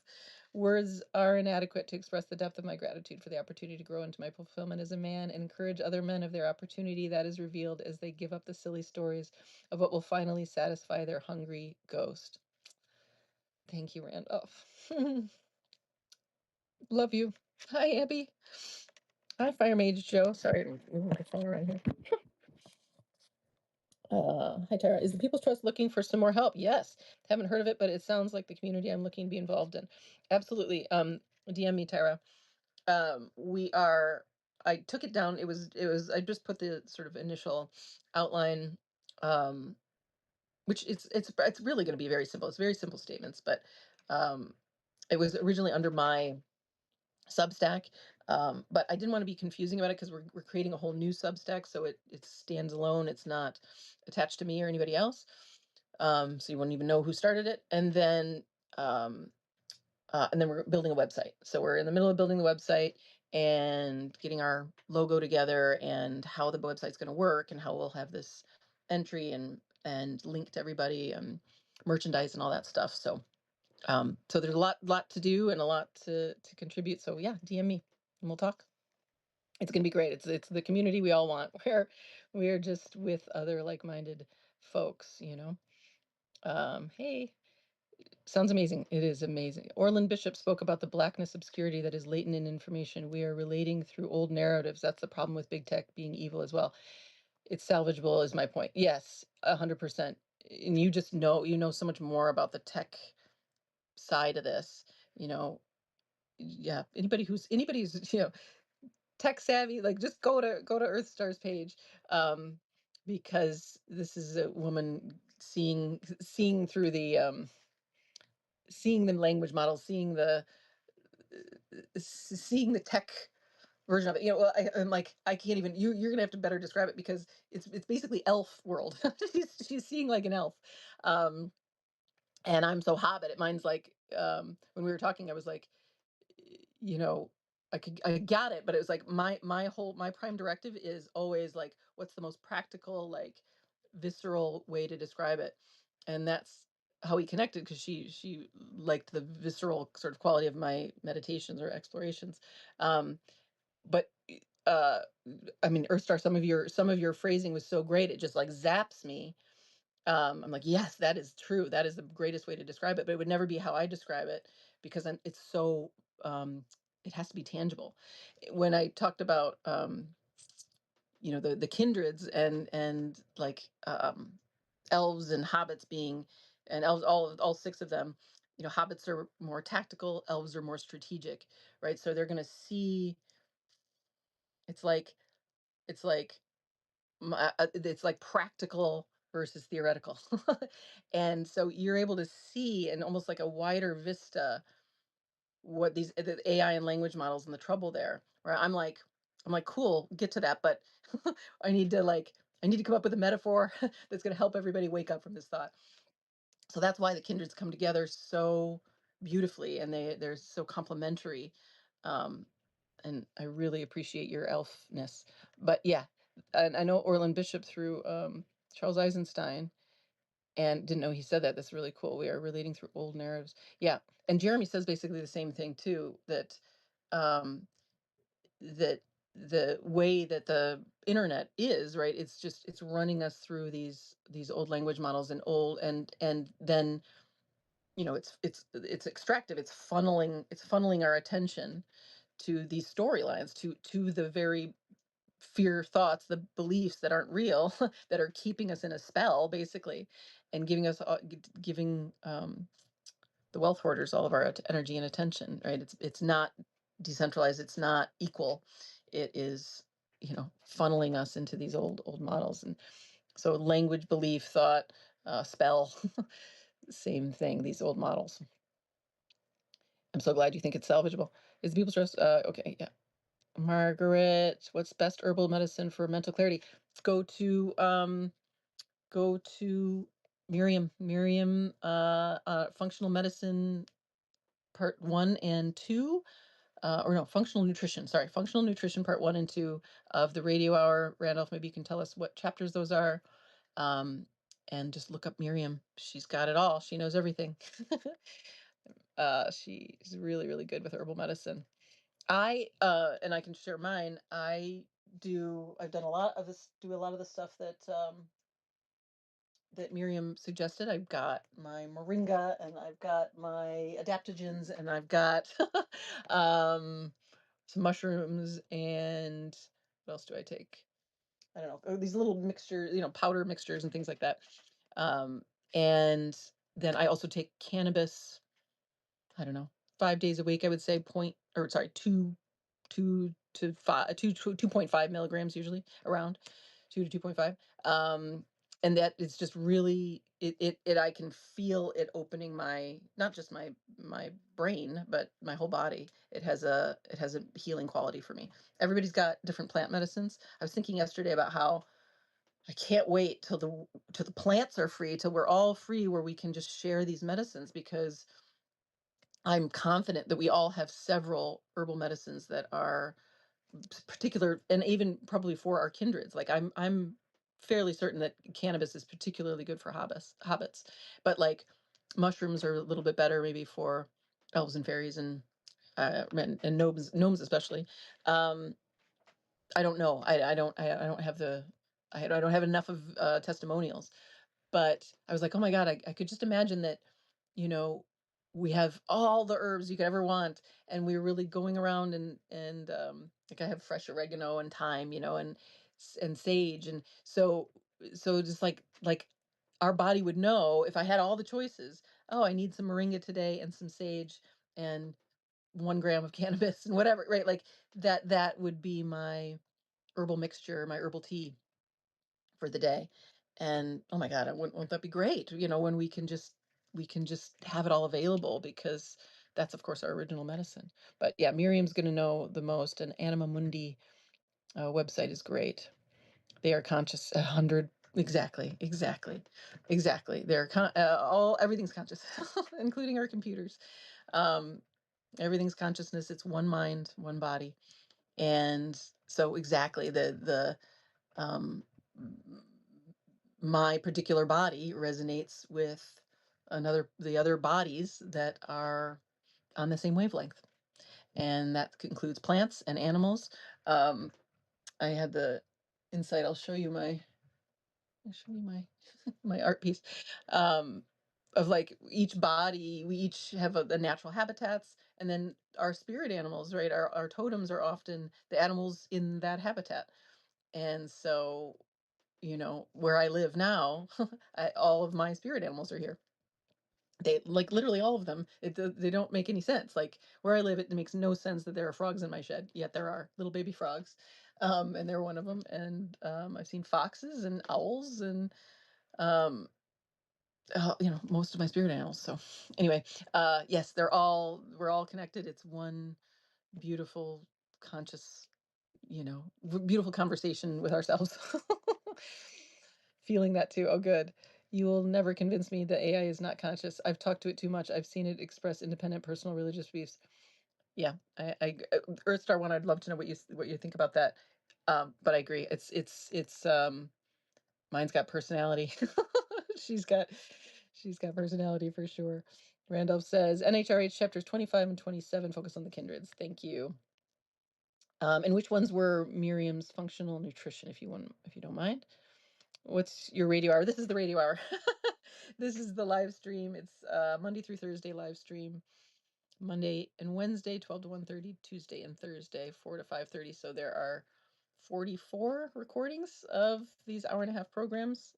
Words are inadequate to express the depth of my gratitude for the opportunity to grow into my fulfillment as a man and encourage other men of their opportunity that is revealed as they give up the silly stories of what will finally satisfy their hungry ghost. Thank you, Randolph. Love you. Hi, Abby. Hi, Fire Mage Joe. Sorry, I didn't move my phone around here. Hi, Tara. Is the People's Trust looking for some more help? Yes. Haven't heard of it, but it sounds like the community I'm looking to be involved in. Absolutely. DM me, Tara. We are. I took it down. I just put the sort of initial outline, um, which it's really going to be very simple. It's very simple statements, but um, it was originally under my Substack, but I didn't want to be confusing about it because we're creating a whole new Substack, so it stands alone. It's not attached to me or anybody else, so you wouldn't even know who started it. Um, and then we're building a website. So we're in the middle of building the website and getting our logo together and how the website's going to work and how we'll have this entry and link to everybody and merchandise and all that stuff. So there's a lot to do and a lot to contribute. So yeah, DM me and we'll talk. It's gonna be great. It's the community we all want, where We are just with other like-minded folks, Hey, sounds amazing. It is amazing. Orland Bishop spoke about the blackness obscurity that is latent in information. We are relating through old narratives. That's the problem with big tech being evil as well. It's salvageable is my point. Yes, 100%. And you know so much more about the tech side of this, you know. Yeah, anybody who's tech savvy, like just go to Earthstar's page, um, because this is a woman seeing through seeing the language models, seeing the tech version of it. Well, I'm like, I can't even. You're gonna have to better describe it because it's basically elf world. She's seeing like an elf, um, and I'm so Hobbit. Mine's like, when we were talking, I was like, you know, I got it, but it was like my prime directive is always like, what's the most practical, like visceral way to describe it, and that's how we connected because she liked the visceral sort of quality of my meditations or explorations. But uh I mean, Earthstar, some of your phrasing was so great, it just like zaps me. I'm like, yes, that is true. That is the greatest way to describe it, but it would never be how I describe it because it's so, it has to be tangible. When I talked about, the kindreds and like, elves and hobbits being, and elves, all six of them, hobbits are more tactical, elves are more strategic, right? So they're going to see, it's like, it's like it's like practical versus theoretical. And so you're able to see in almost like a wider vista what the AI and language models and the trouble there. Where I'm like, cool, get to that, but I need to like I need to come up with a metaphor that's going to help everybody wake up from this thought. So that's why the kindreds come together so beautifully, and they're so complementary. Um, and I really appreciate your elfness. But yeah, and I know Orland Bishop through, Charles Eisenstein, and didn't know he said that. That's really cool. We are relating through old narratives. Yeah, and Jeremy says basically the same thing too. Um, that the way that the internet is, right, it's running us through these old language models and old, and then it's extractive. It's funneling our attention to these storylines, to the very fear thoughts, the beliefs that aren't real, that are keeping us in a spell, basically, and giving, the wealth hoarders all of our energy and attention. Right? It's not decentralized. It's not equal. It is, funneling us into these old models, and so language, belief, thought, spell, same thing. These old models. I'm so glad you think it's salvageable. Is people's trust? Okay, yeah. Margaret, what's best herbal medicine for mental clarity? Go to Miriam, functional medicine part 1 and 2, or no, functional nutrition. Sorry, functional nutrition part 1 and 2 of the Radio Hour. Randolph, maybe you can tell us what chapters those are. Um, and just look up Miriam. She's got it all. She knows everything. She's really, really good with herbal medicine. And I can share mine. I've done a lot of this, do a lot of the stuff that Miriam suggested. I've got my moringa, and I've got my adaptogens, and I've got um some mushrooms, and what else do I take? I don't know. These little mixtures, powder mixtures and things like that. Um and then I also take cannabis, I don't know, 5 days a week, I would say, point, or sorry, 2.5 milligrams, usually around 2 to 2.5. And that is just really, I can feel it opening not just my brain, but my whole body. It has a healing quality for me. Everybody's got different plant medicines. I was thinking yesterday about how I can't wait till the plants are free, till we're all free, where we can just share these medicines, because I'm confident that we all have several herbal medicines that are particular, and even probably for our kindreds. Like, I'm fairly certain that cannabis is particularly good for hobbits, but like mushrooms are a little bit better maybe for elves and fairies, and gnomes especially. I don't know. I don't have I don't have enough of testimonials, but I was like, oh my God, I could just imagine that, you know, we have all the herbs you could ever want, and we're really going around and like I have fresh oregano and thyme, and sage, and so just like our body would know if I had all the choices. Oh, I need some moringa today and some sage and 1 gram of cannabis and whatever, right? Like that would be my herbal mixture, my herbal tea for the day. And oh my God, won't that be great? When we can just have it all available, because that's of course our original medicine. But yeah, Miriam's going to know the most, and Anima Mundi website is great. They are conscious 100. Exactly, exactly, exactly. All everything's conscious, including our computers. Um, Everything's consciousness. It's one mind, one body, and so exactly the um, my particular body resonates with the other bodies that are on the same wavelength, and that includes plants and animals. um, I had the insight. I'll show you my art piece, um, of like each body. We each have the natural habitats, and then our spirit animals, right? Our totems are often the animals in that habitat. And so, where I live now, all of my spirit animals are here. They like literally all of them. They don't make any sense. Like where I live, it makes no sense that there are frogs in my shed. Yet there are little baby frogs, and they're one of them. And I've seen foxes and owls and um, most of my spirit animals. So anyway, yes, we're all connected. It's one beautiful, conscious, beautiful conversation with ourselves. Feeling that too. Oh, good. You will never convince me that AI is not conscious. I've talked to it too much. I've seen it express independent, personal, religious beliefs. Yeah, Earth Star One. I'd love to know what you think about that. But I agree. It's mine's got personality. she's got she's got personality for sure. Randolph says NHRH chapters 25 and 27 focus on the kindreds. Thank you. And which ones were Miriam's functional nutrition, if you don't mind? What's your radio hour? This is the radio hour. This is the live stream. It's Monday through Thursday live stream. Monday and Wednesday, 12 to 1:30. Tuesday and Thursday, 4 to 5:30. So there are 44 recordings of these hour-and-a-half programs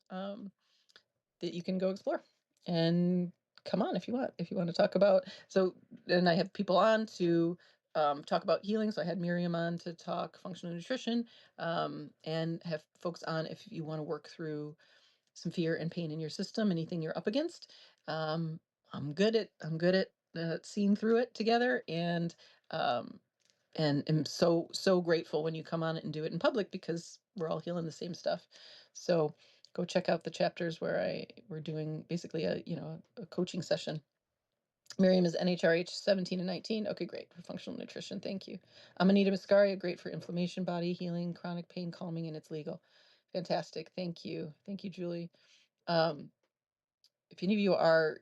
that you can go explore. And come on if you want. If you want to talk about. So, and I have people on to talk about healing. So I had Miriam on to talk functional nutrition, and have folks on if you want to work through some fear and pain in your system, anything you're up against. Um, I'm good at seeing through it together, um, and am so grateful when you come on it and do it in public, because we're all healing the same stuff. So go check out the chapters where we're doing basically a coaching session. Miriam is NHRH 17 and 19. Okay, great. For functional nutrition. Thank you. Amanita muscaria, great for inflammation, body healing, chronic pain calming, and it's legal. Fantastic. Thank you. Thank you, Julie. Um, if any of you are,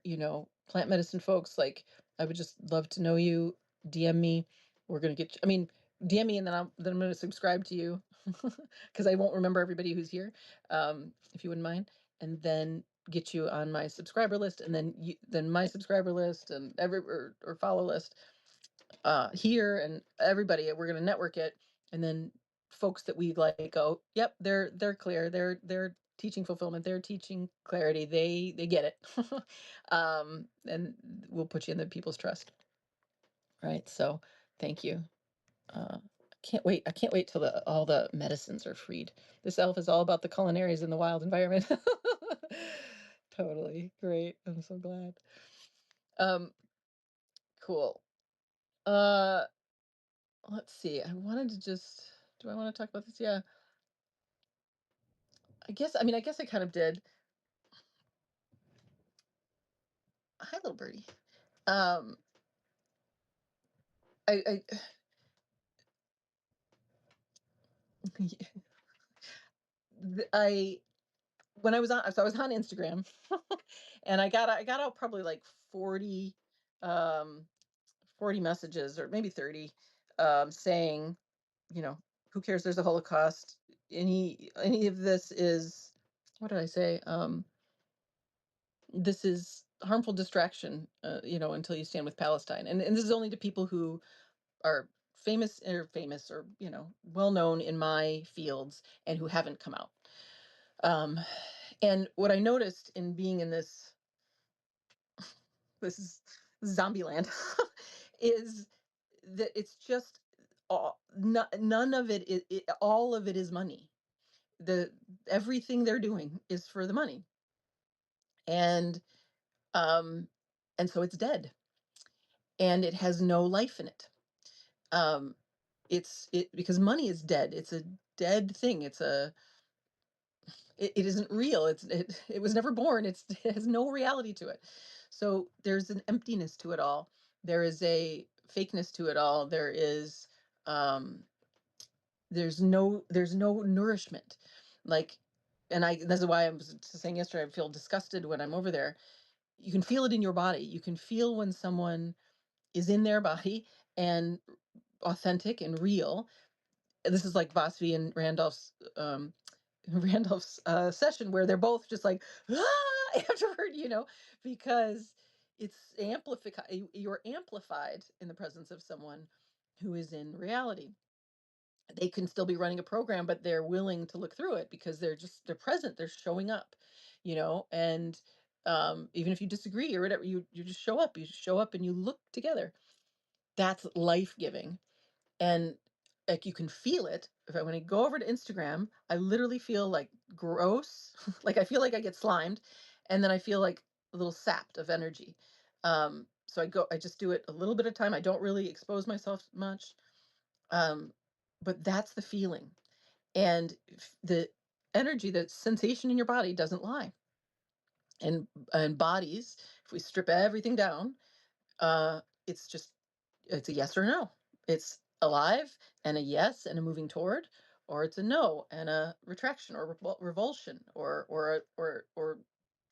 plant medicine folks, like I would just love to know you. DM me. We're gonna get. I mean, DM me, and then I'm gonna subscribe to you, because I won't remember everybody who's here. If you wouldn't mind, and then get you on my subscriber list, and then my subscriber list, and or follow list here, and everybody. We're gonna network it, and then folks that we like go, yep, they're clear. They're teaching fulfillment. They're teaching clarity. They get it. And we'll put you in the people's trust. Right. So thank you. I can't wait till all the medicines are freed. This elf is all about the culinaries in the wild environment. Totally great. I'm so glad. Um, cool. Uh, let's see. Do I want to talk about this? Yeah. I guess I kind of did. Hi, little birdie. Um, I I when I was on, so I was on Instagram, and I got out probably like 40, um, 40 messages, or maybe 30, saying, you know, who cares? There's a Holocaust. any of this is, what did I say? This is harmful distraction, until you stand with Palestine. And this is only to people who are famous or, well known in my fields and who haven't come out. Um, and what I noticed in being in this is zombie land is that it's just none of all of it is money. The Everything they're doing is for the money. And um and so it's dead, and it has no life in it. um because money is dead. It's a dead thing. It isn't real. It was never born. It has no reality to it. So there's an emptiness to it all. There is a fakeness to it all. Um there's no nourishment. Like, and I this is why I was saying yesterday, I feel disgusted when I'm over there. You can feel it in your body. You can feel when someone is in their body and authentic and real. This is like Bosby and Randolph's session, where they're both just like, ah! Afterward, because it's amplified. You're amplified in the presence of someone who is in reality. They can still be running a program, but they're willing to look through it because they're present. They're showing up, and even if you disagree or whatever, you just show up. You just show up and you look together. That's life giving. And like, you can feel it. When I go over to Instagram, I literally feel like gross. Like, I feel like I get slimed, and then I feel like a little sapped of energy. So I just do it a little bit of time. I don't really expose myself much. Um, but that's the feeling. And the energy, the sensation in your body doesn't lie. And bodies, if we strip everything down, it's just, it's a yes or no. It's alive and a yes and a moving toward, or it's a no and a retraction or revulsion, or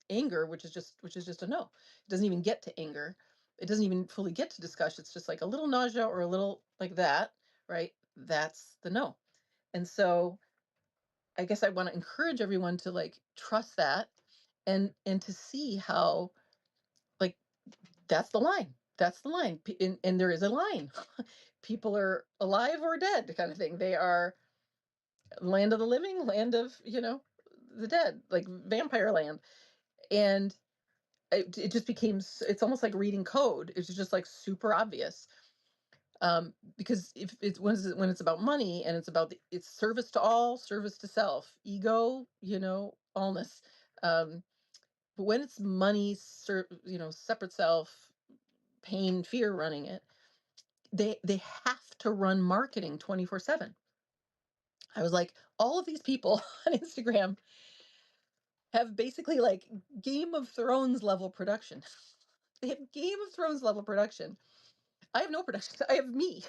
anger, which is just a no. It doesn't even get to anger. It doesn't even fully get to discussion. It's just like a little nausea or a little like that, right? That's the no. And so I guess I want to encourage everyone to like trust that, and to see how, like, that's the line. That's the line. And there is a line. People are alive or dead, kind of thing. They are land of the living, land of, the dead, like vampire land. And it just became, it's almost like reading code. It's just like super obvious. Because if it's when it's about money, and it's service to all, service to self, ego, allness. But when it's money, separate self, pain, fear running it, they have to run marketing 24/7. I was like, all of these people on Instagram have basically like Game of Thrones level production. They have Game of Thrones level production. I have no production. I have me.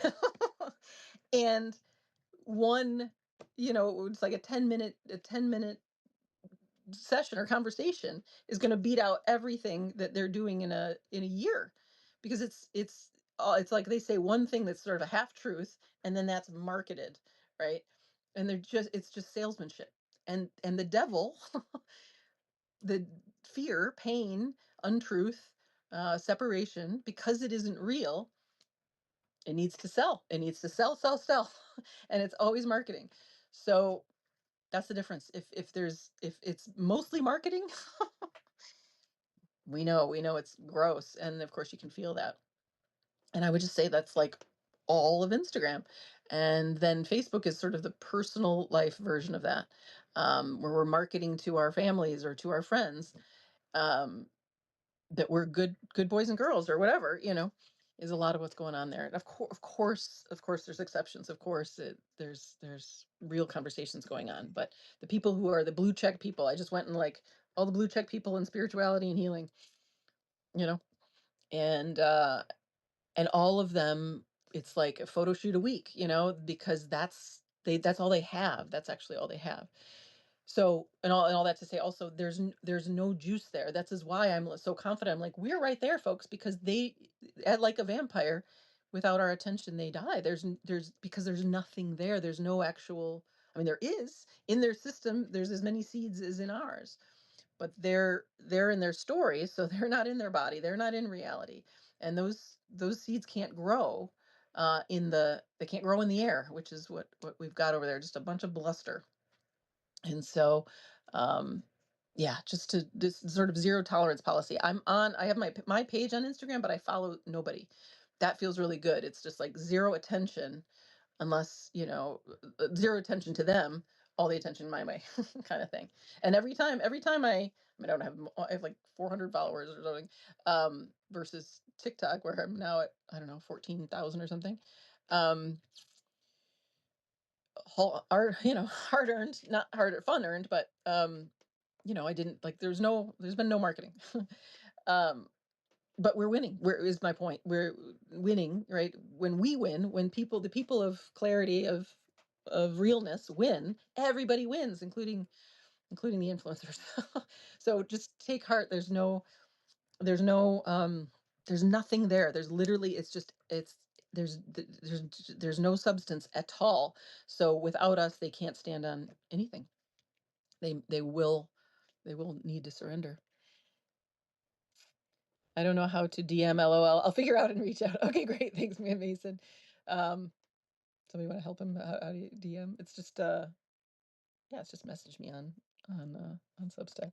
And one, it's like a 10-minute session or conversation is going to beat out everything that they're doing in a year, because it's like they say one thing that's sort of a half truth, and then that's marketed, right? And it's just salesmanship. And the devil, the fear, pain, untruth, separation, because it isn't real, it needs to sell. It needs to sell, sell, sell. And it's always marketing. So that's the difference. If it's mostly marketing, we know it's gross. And of course you can feel that. And I would just say that's like all of Instagram. And then Facebook is sort of the personal life version of that, where we're marketing to our families or to our friends, um, that we're good boys and girls or whatever, is a lot of what's going on there. And of course, there's exceptions. Of course, there's real conversations going on. But the people who are the blue check people, I just went and like all the blue check people in spirituality and healing, you know, and and all of them, it's like a photo shoot a week, because that's all they have. That's actually all they have. So, and all that to say, also, there's no juice there. That's is why I'm so confident. I'm like, we're right there, folks, because like a vampire, without our attention, they die. There's because there's nothing there. There's no actual I mean, there is in their system, there's as many seeds as in ours, but they're in their story, so they're not in their body, they're not in reality. And those seeds can't grow they can't grow in the air, which is what we've got over there, just a bunch of bluster. And so, um, yeah, just to this sort of zero tolerance policy. I have my page on Instagram, but I follow nobody. That feels really good. It's just like zero attention, unless, zero attention to them, all the attention my way, kind of thing. And every time I don't have, I have like 400 followers or something, versus TikTok, where I'm now at, I don't know, 14,000 or something. Um, hard earned, not hard, fun earned, but I didn't like, there's been no marketing. um but we're winning, where is my point, we're winning, right? When we win, when the people of clarity, of realness win, everybody wins, including the influencers. So just take heart. There's no there's nothing there. There's literally, it's just, there's no substance at all. So without us, they can't stand on anything. They will need to surrender. I don't know how to DM LOL. I'll figure out and reach out. Okay, great. Thanks, man, Mason. Um, Somebody want to help him? How do you DM? It's just yeah, it's just message me on Substack.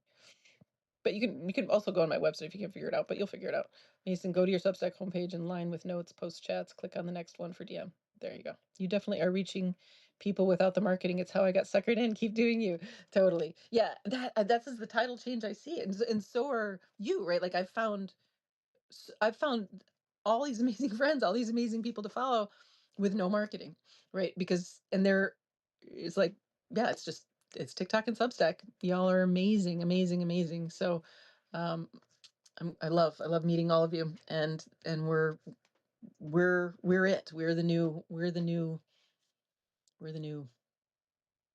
But you can also go on my website if you can figure it out, but you'll figure it out. Mason, go to your Substack homepage in line with notes, post chats, click on the next one for DM. There you go. You definitely are reaching people without the marketing. It's how I got suckered in. Keep doing you. Totally. Yeah, that's the title change I see. And so are you, right? Like I've found all these amazing friends, all these amazing people to follow with no marketing, right? Because it's like, yeah, it's TikTok and Substack. Y'all are amazing, amazing, amazing. So, um, I love meeting all of you, and we're it. We're the new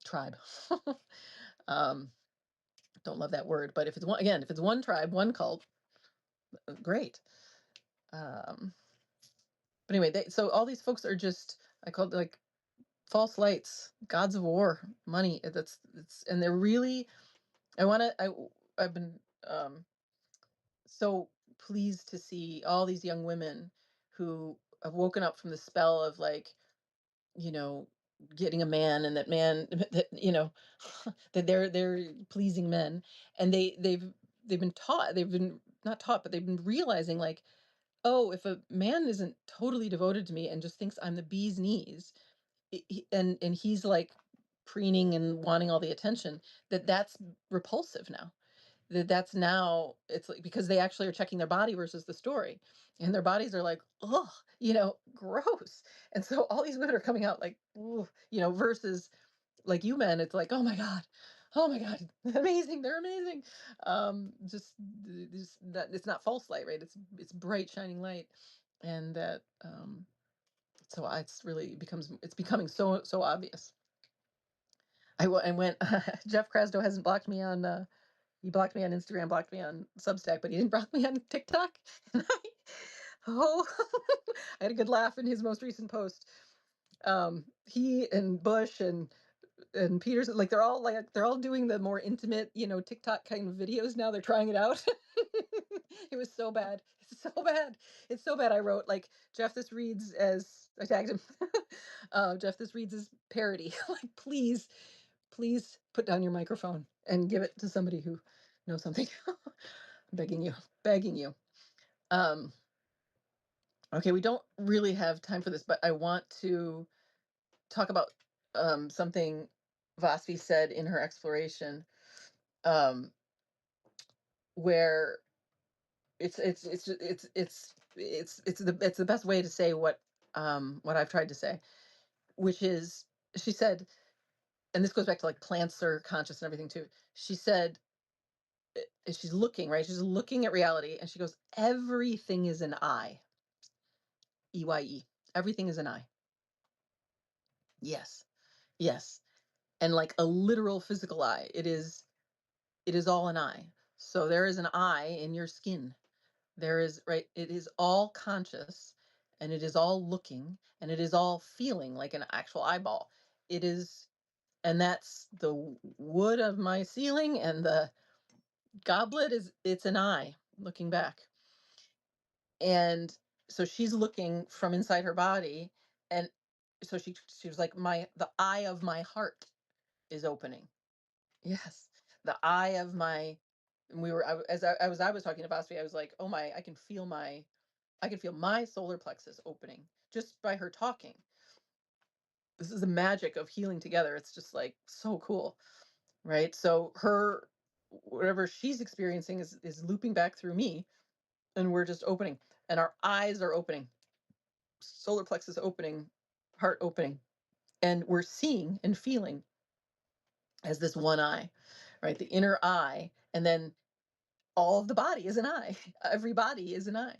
tribe. um, don't love that word, but if it's one tribe, one cult, great. Um, but anyway, so all these folks are just, I called, like, false lights, gods of war, money. And they're really, I want to, I've been, so pleased to see all these young women who have woken up from the spell of, like, you know, getting a man, and that man, that, that they're pleasing men. And they've been taught, they've been not taught, but they've been realizing, like, oh, if a man isn't totally devoted to me and just thinks I'm the bee's knees, and he's like preening and wanting all the attention, that's repulsive now. That's now, it's like, because they actually are checking their body versus the story, and their bodies are like, oh, gross. And so all these women are coming out like, "Ugh," versus, like, you men, it's like, oh my god, amazing, they're amazing. Just that it's not false light, right? It's bright shining light. And that, so it's becoming so obvious. I went. Jeff Krasno hasn't blocked me on. He blocked me on Instagram, blocked me on Substack, but he didn't block me on TikTok. Oh, I had a good laugh in his most recent post. He and Bush and Peterson, like, they're all doing the more intimate, TikTok kind of videos now. They're trying it out. It was so bad. It's so bad. It's so bad. I wrote, like, Jeff, this reads as, I tagged him. Jeff, this reads as parody. Like, please put down your microphone and give it to somebody who knows something. I'm begging you, begging you. Um, okay, we don't really have time for this, but I want to talk about something Vasvi said in her exploration, um, where it's the best way to say what I've tried to say, which is, she said, and this goes back to, like, plants are conscious and everything too. She said, she's looking, right? She's looking at reality, and she goes, everything is an I. EYE. Everything is an I. Yes. Yes. And, like, a literal physical eye. It is all an eye. So there is an eye in your skin. There is, right? It is all conscious, and it is all looking, and it is all feeling like an actual eyeball. It is and that's the wood of my ceiling, and the goblet it's an eye looking back. And so she's looking from inside her body, and so she was like, my the eye of my heart is opening. Yes, the eye of my. And we were as I was talking to Bosby, I was like, oh my, I can feel my solar plexus opening just by her talking. This is the magic of healing together. It's just like so cool, right? So her whatever she's experiencing is looping back through me, and we're just opening, and our eyes are opening, solar plexus opening, heart opening, and we're seeing and feeling as this one eye, right? The inner eye, and then all of the body is an eye. Every body is an eye.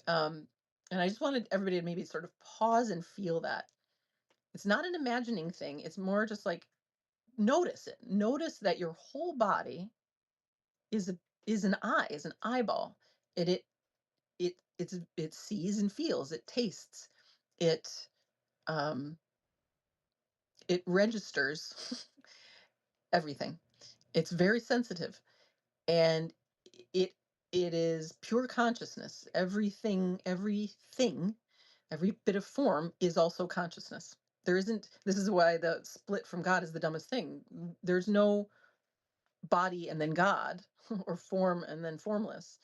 Um, and I just wanted everybody to maybe sort of pause and feel that. It's not an imagining thing. It's more just like notice it. Notice that your whole body is a is an eye, is an eyeball. It sees and feels. It tastes. It um, it registers everything. It's very sensitive, and it it is pure consciousness. Everything, every bit of form is also consciousness. There isn't. This is why the split from God is the dumbest thing. There's no body and then God, or form and then formless.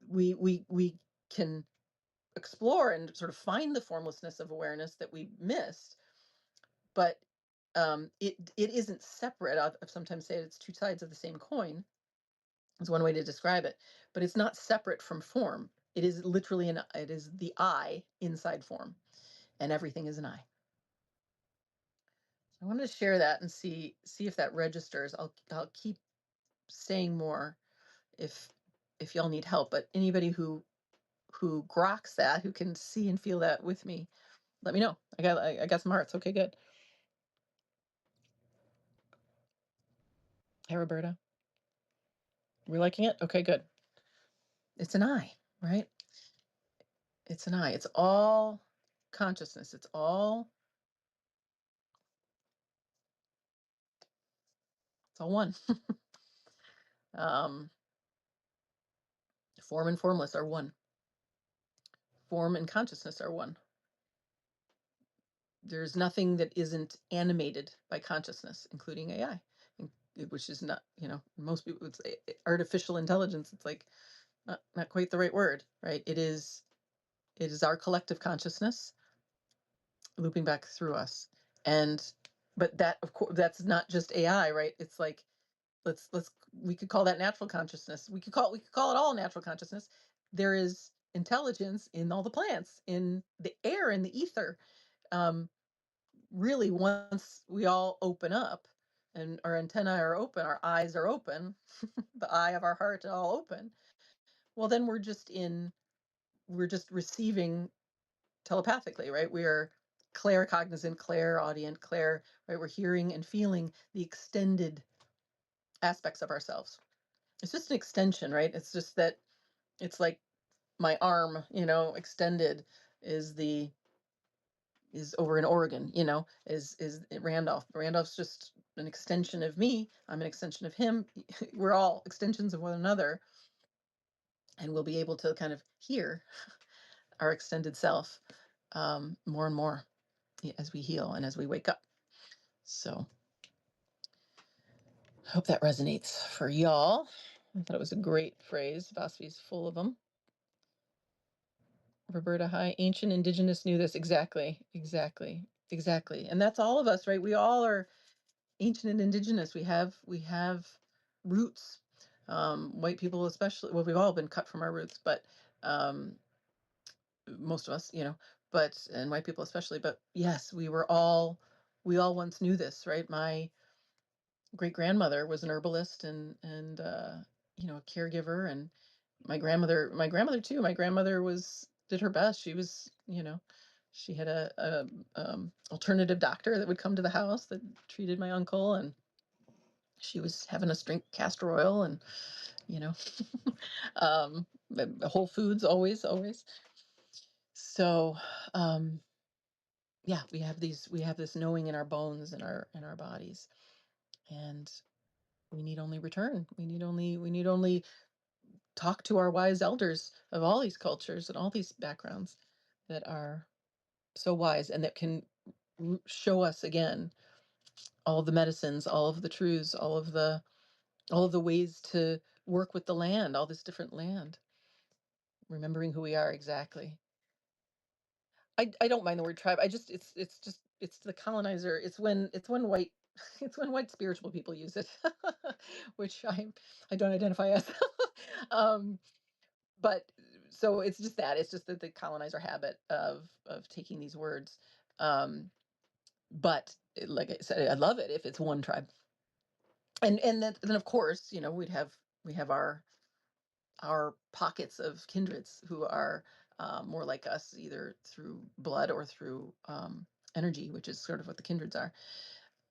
We can explore and sort of find the formlessness of awareness that we missed, but it isn't separate. I've sometimes said it's two sides of the same coin. Is one way to describe it, but it's not separate from form. It is literally it is the I inside form, and everything is an I. So I wanted to share that and see if that registers. I'll keep saying more if y'all need help. But anybody who groks that, who can see and feel that with me, let me know. I got some hearts. Okay, good. Hey, Roberta, we're liking it. Okay, good. It's an I, right? It's an I. It's all consciousness. It's all one. um, Form and formless are one. Form and consciousness are one. There's nothing that isn't animated by consciousness, including AI, which is not, most people would say artificial intelligence. It's like not quite the right word, right? It is our collective consciousness looping back through us. And but that, of course, that's not just AI, right? It's like let's we could call that natural consciousness. We could call it all natural consciousness. There is intelligence in all the plants, in the air, in the ether. Um, Really, once we all open up and our antennae are open, our eyes are open, the eye of our heart are all open, well, then we're just receiving telepathically, right? We are claircognizant, clairaudient, right? We're hearing and feeling the extended aspects of ourselves. It's just an extension, right? It's just that it's like my arm, extended is the is over in Oregon, is Randolph. Randolph's just an extension of me. I'm an extension of him. We're all extensions of one another, and we'll be able to kind of hear our extended self more and more as we heal and as we wake up. So I hope that resonates for y'all. I thought it was a great phrase. Vasvi's full of them. Roberta, hi. Ancient indigenous knew this. Exactly. And that's all of us, right? We all are ancient and indigenous. We have roots. White people especially, well, we've all been cut from our roots, but most of us, and white people especially. But yes, we all once knew this, right? My great grandmother was an herbalist and a caregiver, and my grandmother too. My grandmother did her best. She had a alternative doctor that would come to the house that treated my uncle, and she was having us drink castor oil and you know Whole Foods, always. So um yeah, we have this knowing in our bones and our bodies, and we need only return. We need only talk to our wise elders of all these cultures and all these backgrounds that are so wise and that can show us again all of the medicines, all of the truths, all of the ways to work with the land, all this different land, remembering who we are exactly. I don't mind the word tribe. I just it's just it's the colonizer. It's when white it's when white spiritual people use it, which I don't identify as. um, but so it's just that it's just that the colonizer habit of taking these words. Um, but like I said, I love it if it's one tribe, and then of course we have our pockets of kindreds who are more like us, either through blood or through energy, which is sort of what the kindreds are.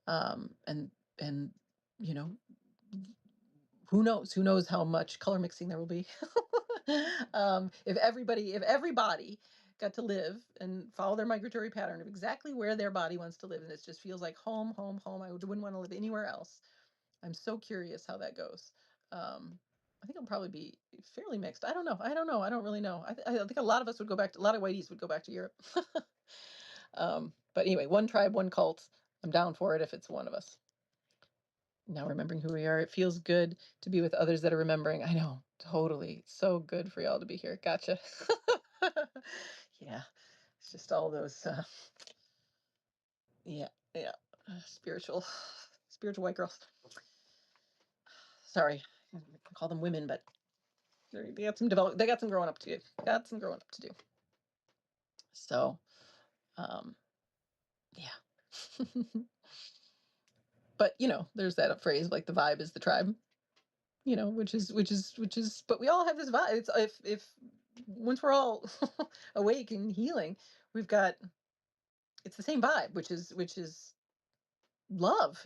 And you know, who knows how much color mixing there will be. If everybody got to live and follow their migratory pattern of exactly where their body wants to live, and it just feels like home, home, home. Wouldn't want to live anywhere else. I'm so curious how that goes. Um, I think it'll probably be fairly mixed. I don't know. I don't know. I don't really know. I think a lot of us would go back to, a lot of whiteys would go back to Europe. But anyway, one tribe, one cult. I'm down for it if it's one of us. Now remembering who we are, it feels good to be with others that are remembering. I know, totally. So good for y'all to be here. Gotcha. Yeah, it's just all those. Yeah, yeah, spiritual, spiritual white girls. Sorry, I call them women, but they got some develop. They got some growing up to do. Got some growing up to do. So, um, yeah. But there's that phrase like the vibe is the tribe. Which is. But we all have this vibe. It's if once we're all awake and healing, we've got it's the same vibe, which is love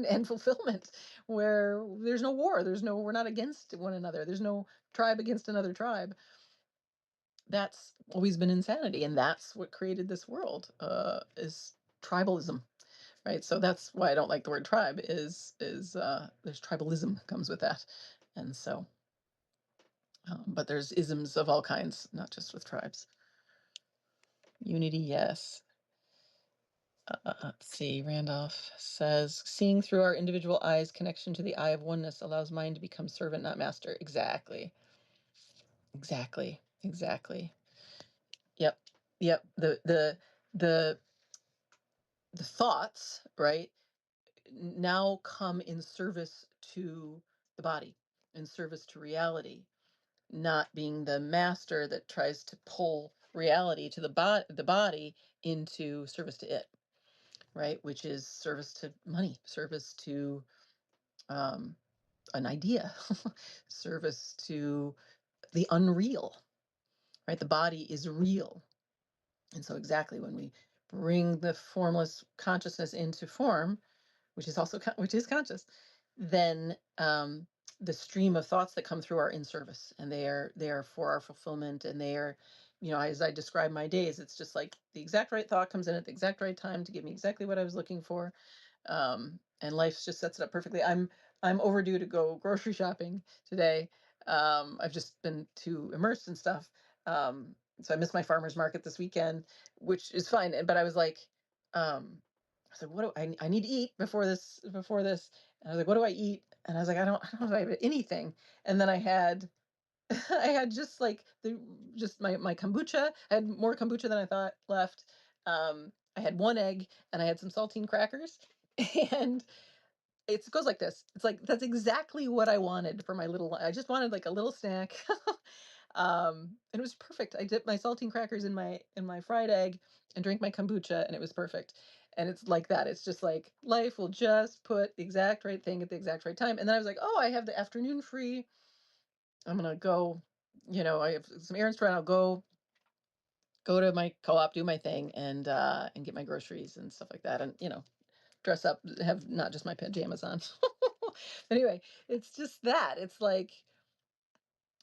and fulfillment, where there's no war, we're not against one another, there's no tribe against another tribe. That's always been insanity, and that's what created this world, is tribalism, right? So that's why I don't like the word tribe, is there's tribalism comes with that. And so but there's isms of all kinds, not just with tribes. Unity, yes. Let's see. Randolph says, seeing through our individual eyes, connection to the eye of oneness allows mind to become servant, not master. Exactly. Exactly. Exactly. Yep. Yep. The the thoughts, right, now come in service to the body, in service to reality, not being the master that tries to pull reality to the body into service to it, right? Which is service to money, service to um, an idea, service to the unreal, right? The body is real. And so exactly when we bring the formless consciousness into form, which is also which is conscious, then the stream of thoughts that come through are in service, and they are for our fulfillment, and they are, as I describe my days, it's just like the exact right thought comes in at the exact right time to give me exactly what I was looking for. And life just sets it up perfectly. I'm overdue to go grocery shopping today. I've just been too immersed in stuff. So I missed my farmer's market this weekend, which is fine. But I was like, I said, what do I need to eat before this? And I was like, what do I eat? And I was like, I don't know if I have anything. And then I had I had just like just my kombucha. I had more kombucha than I thought left. I had one egg and I had some saltine crackers. And it goes like this. It's like that's exactly what I wanted for my little. I just wanted like a little snack. And it was perfect. I dipped my saltine crackers in my fried egg and drank my kombucha, and it was perfect. And it's like that. It's just like life will just put the exact right thing at the exact right time. And then I was like, oh, I have the afternoon free. I'm gonna go. I have some errands to run. I'll go to my co-op, do my thing, and get my groceries and stuff like that. And dress up, have not just my pajamas on. Anyway, it's just that. It's like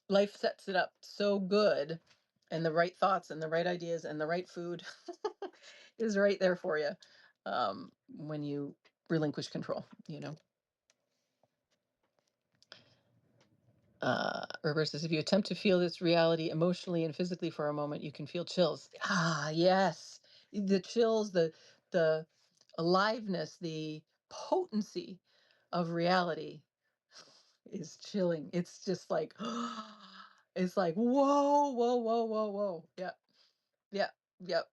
life sets it up so good, and the right thoughts and the right ideas and the right food. is right there for you when you relinquish control, Reverse says, if you attempt to feel this reality emotionally and physically for a moment, you can feel chills. Ah, yes. The chills, the aliveness, the potency of reality is chilling. It's just like, it's like, whoa, whoa, whoa, whoa, whoa. Yep, yep, yep.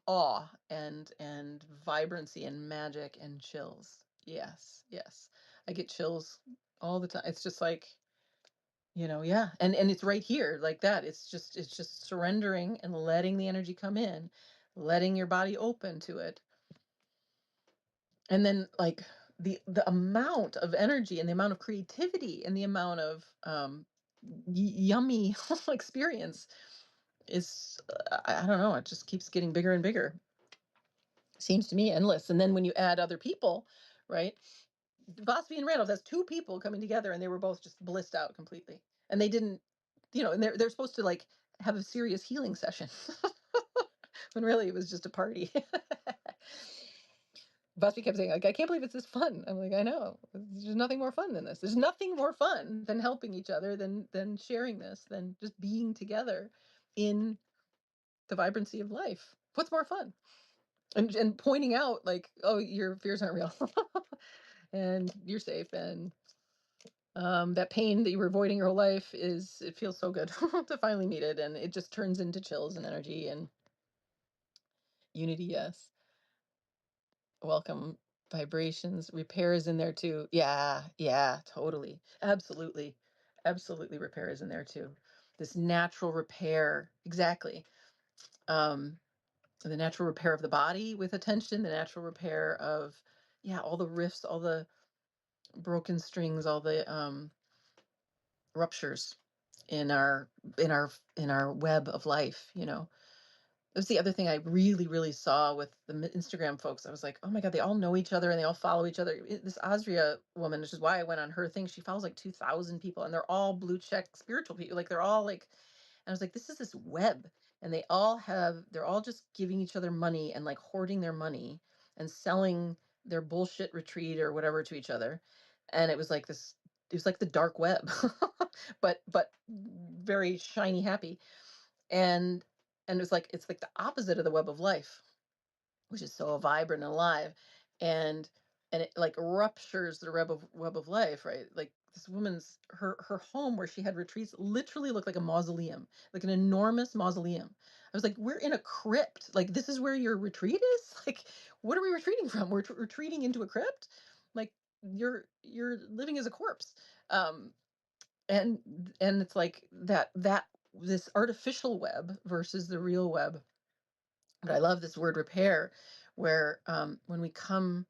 Awe and vibrancy and magic and chills. Yes, yes. I get chills all the time. It's just like, yeah. And it's right here like that. It's just surrendering and letting the energy come in, letting your body open to it. And then like the amount of energy and the amount of creativity and the amount of yummy experience is I don't know, it just keeps getting bigger and bigger. Seems to me endless. And then when you add other people, right? Bosby and Randolph, that's two people coming together, and they were both just blissed out completely. And they didn't, and they're supposed to like have a serious healing session, when really it was just a party. Bosby kept saying, like, I can't believe it's this fun. I'm like, I know. There's nothing more fun than this. There's nothing more fun than helping each other, than sharing this, than just being together in the vibrancy of life. What's more fun? And pointing out like, oh, your fears aren't real. And you're safe, and that pain that you were avoiding your whole life it feels so good to finally meet it, and it just turns into chills and energy and unity. Yes, welcome. Vibrations, repair is in there too. Yeah, yeah, totally, absolutely, absolutely. Repair is in there too. This natural repair, exactly. um the natural repair of the body with attention, the natural repair of, yeah, all the rifts, all the broken strings, all the ruptures in our web of life. That's the other thing I really, really saw with the Instagram folks. I was like, oh my God, they all know each other and they all follow each other. This Azria woman, which is why I went on her thing, she follows like 2,000 people, and they're all blue check spiritual people. Like, they're all like, and I was like, this is this web. And they're all just giving each other money and like hoarding their money and selling their bullshit retreat or whatever to each other. And it was like the dark web, but very shiny, happy. And it's like the opposite of the web of life, which is so vibrant and alive. And and it like ruptures the web of life, right? Like, this woman's her home where she had retreats literally looked like a mausoleum, like an enormous mausoleum. I was like, we're in a crypt. Like, this is where your retreat is. Like, what are we retreating from? We're retreating into a crypt. Like, you're living as a corpse. Um and and it's like that this artificial web versus the real web. But I love this word repair, where when we come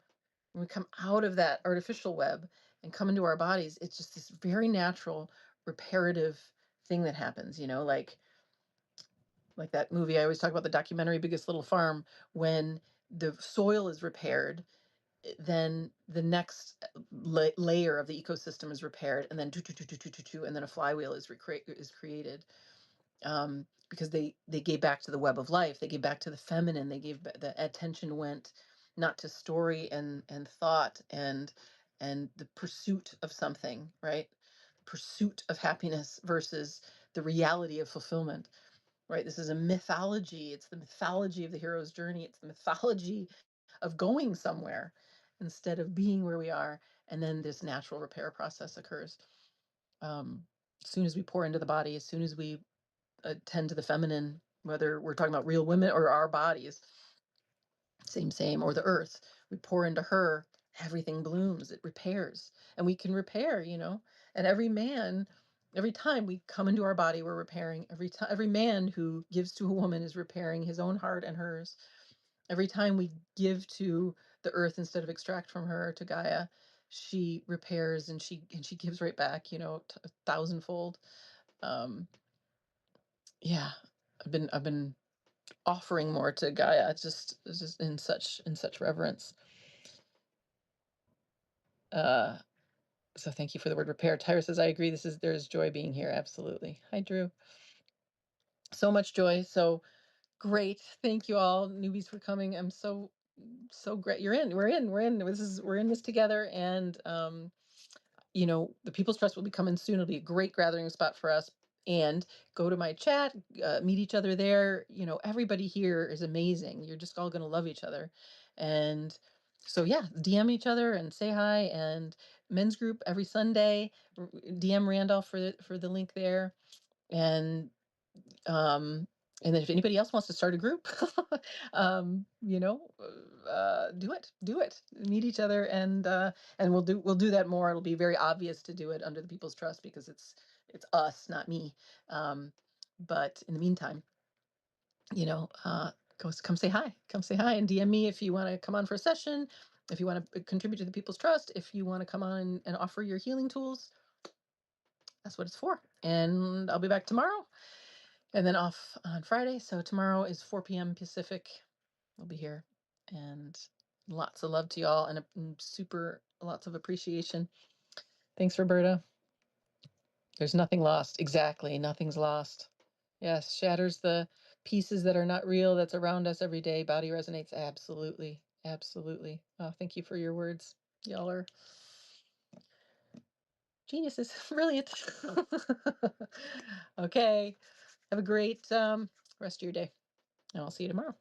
out of that artificial web and come into our bodies, it's just this very natural reparative thing that happens, like that movie I always talk about, the documentary Biggest Little Farm. When the soil is repaired, then the next layer of the ecosystem is repaired, and then and then a flywheel is created, because they gave back to the web of life. They gave back to the feminine. The attention went not to story and thought and the pursuit of something, right? Pursuit of happiness versus the reality of fulfillment, right? This is a mythology. It's the mythology of the hero's journey. It's the mythology of going somewhere instead of being where we are. And then this natural repair process occurs. As soon as we pour into the body, as soon as we attend to the feminine, whether we're talking about real women or our bodies, same, or the earth, we pour into her, everything blooms, it repairs, and we can repair, and every time we come into our body, we're repairing. Every man who gives to a woman is repairing his own heart and hers. Every time we give to the earth instead of extract from her, to Gaia, she repairs, and she gives right back, a thousandfold. um yeah, I've been offering more to Gaia. It's just in such reverence. Uh, so thank you for the word repair. Tyra says, I agree. There's joy being here. Absolutely. Hi, Drew. So much joy. So Great. Thank you all newbies for coming. I'm so great. You're in. We're in. We're in this together. And the People's Trust will be coming soon. It'll be a great gathering spot for us. And go to my chat, meet each other there. Everybody here is amazing. You're just all going to love each other. And so, yeah, DM each other and say hi. And men's group every Sunday. DM Randolph for the link there. And um, and then if anybody else wants to start a group, do it, meet each other, and we'll do that more. It'll be very obvious to do it under the People's Trust because it's us, not me. But in the meantime, come say hi and DM me if you want to come on for a session, if you want to contribute to the People's Trust, if you want to come on and offer your healing tools. That's what it's for. And I'll be back tomorrow. And then off on Friday. So tomorrow is 4 p.m. Pacific. We'll be here. And lots of love to y'all and super lots of appreciation. Thanks, Roberta. There's nothing lost. Exactly. Nothing's lost. Yes. Shatters the pieces that are not real that's around us every day. Body resonates. Absolutely. Absolutely. Oh, thank you for your words. Y'all are geniuses. Brilliant. Okay. Have a great rest of your day. And I'll see you tomorrow.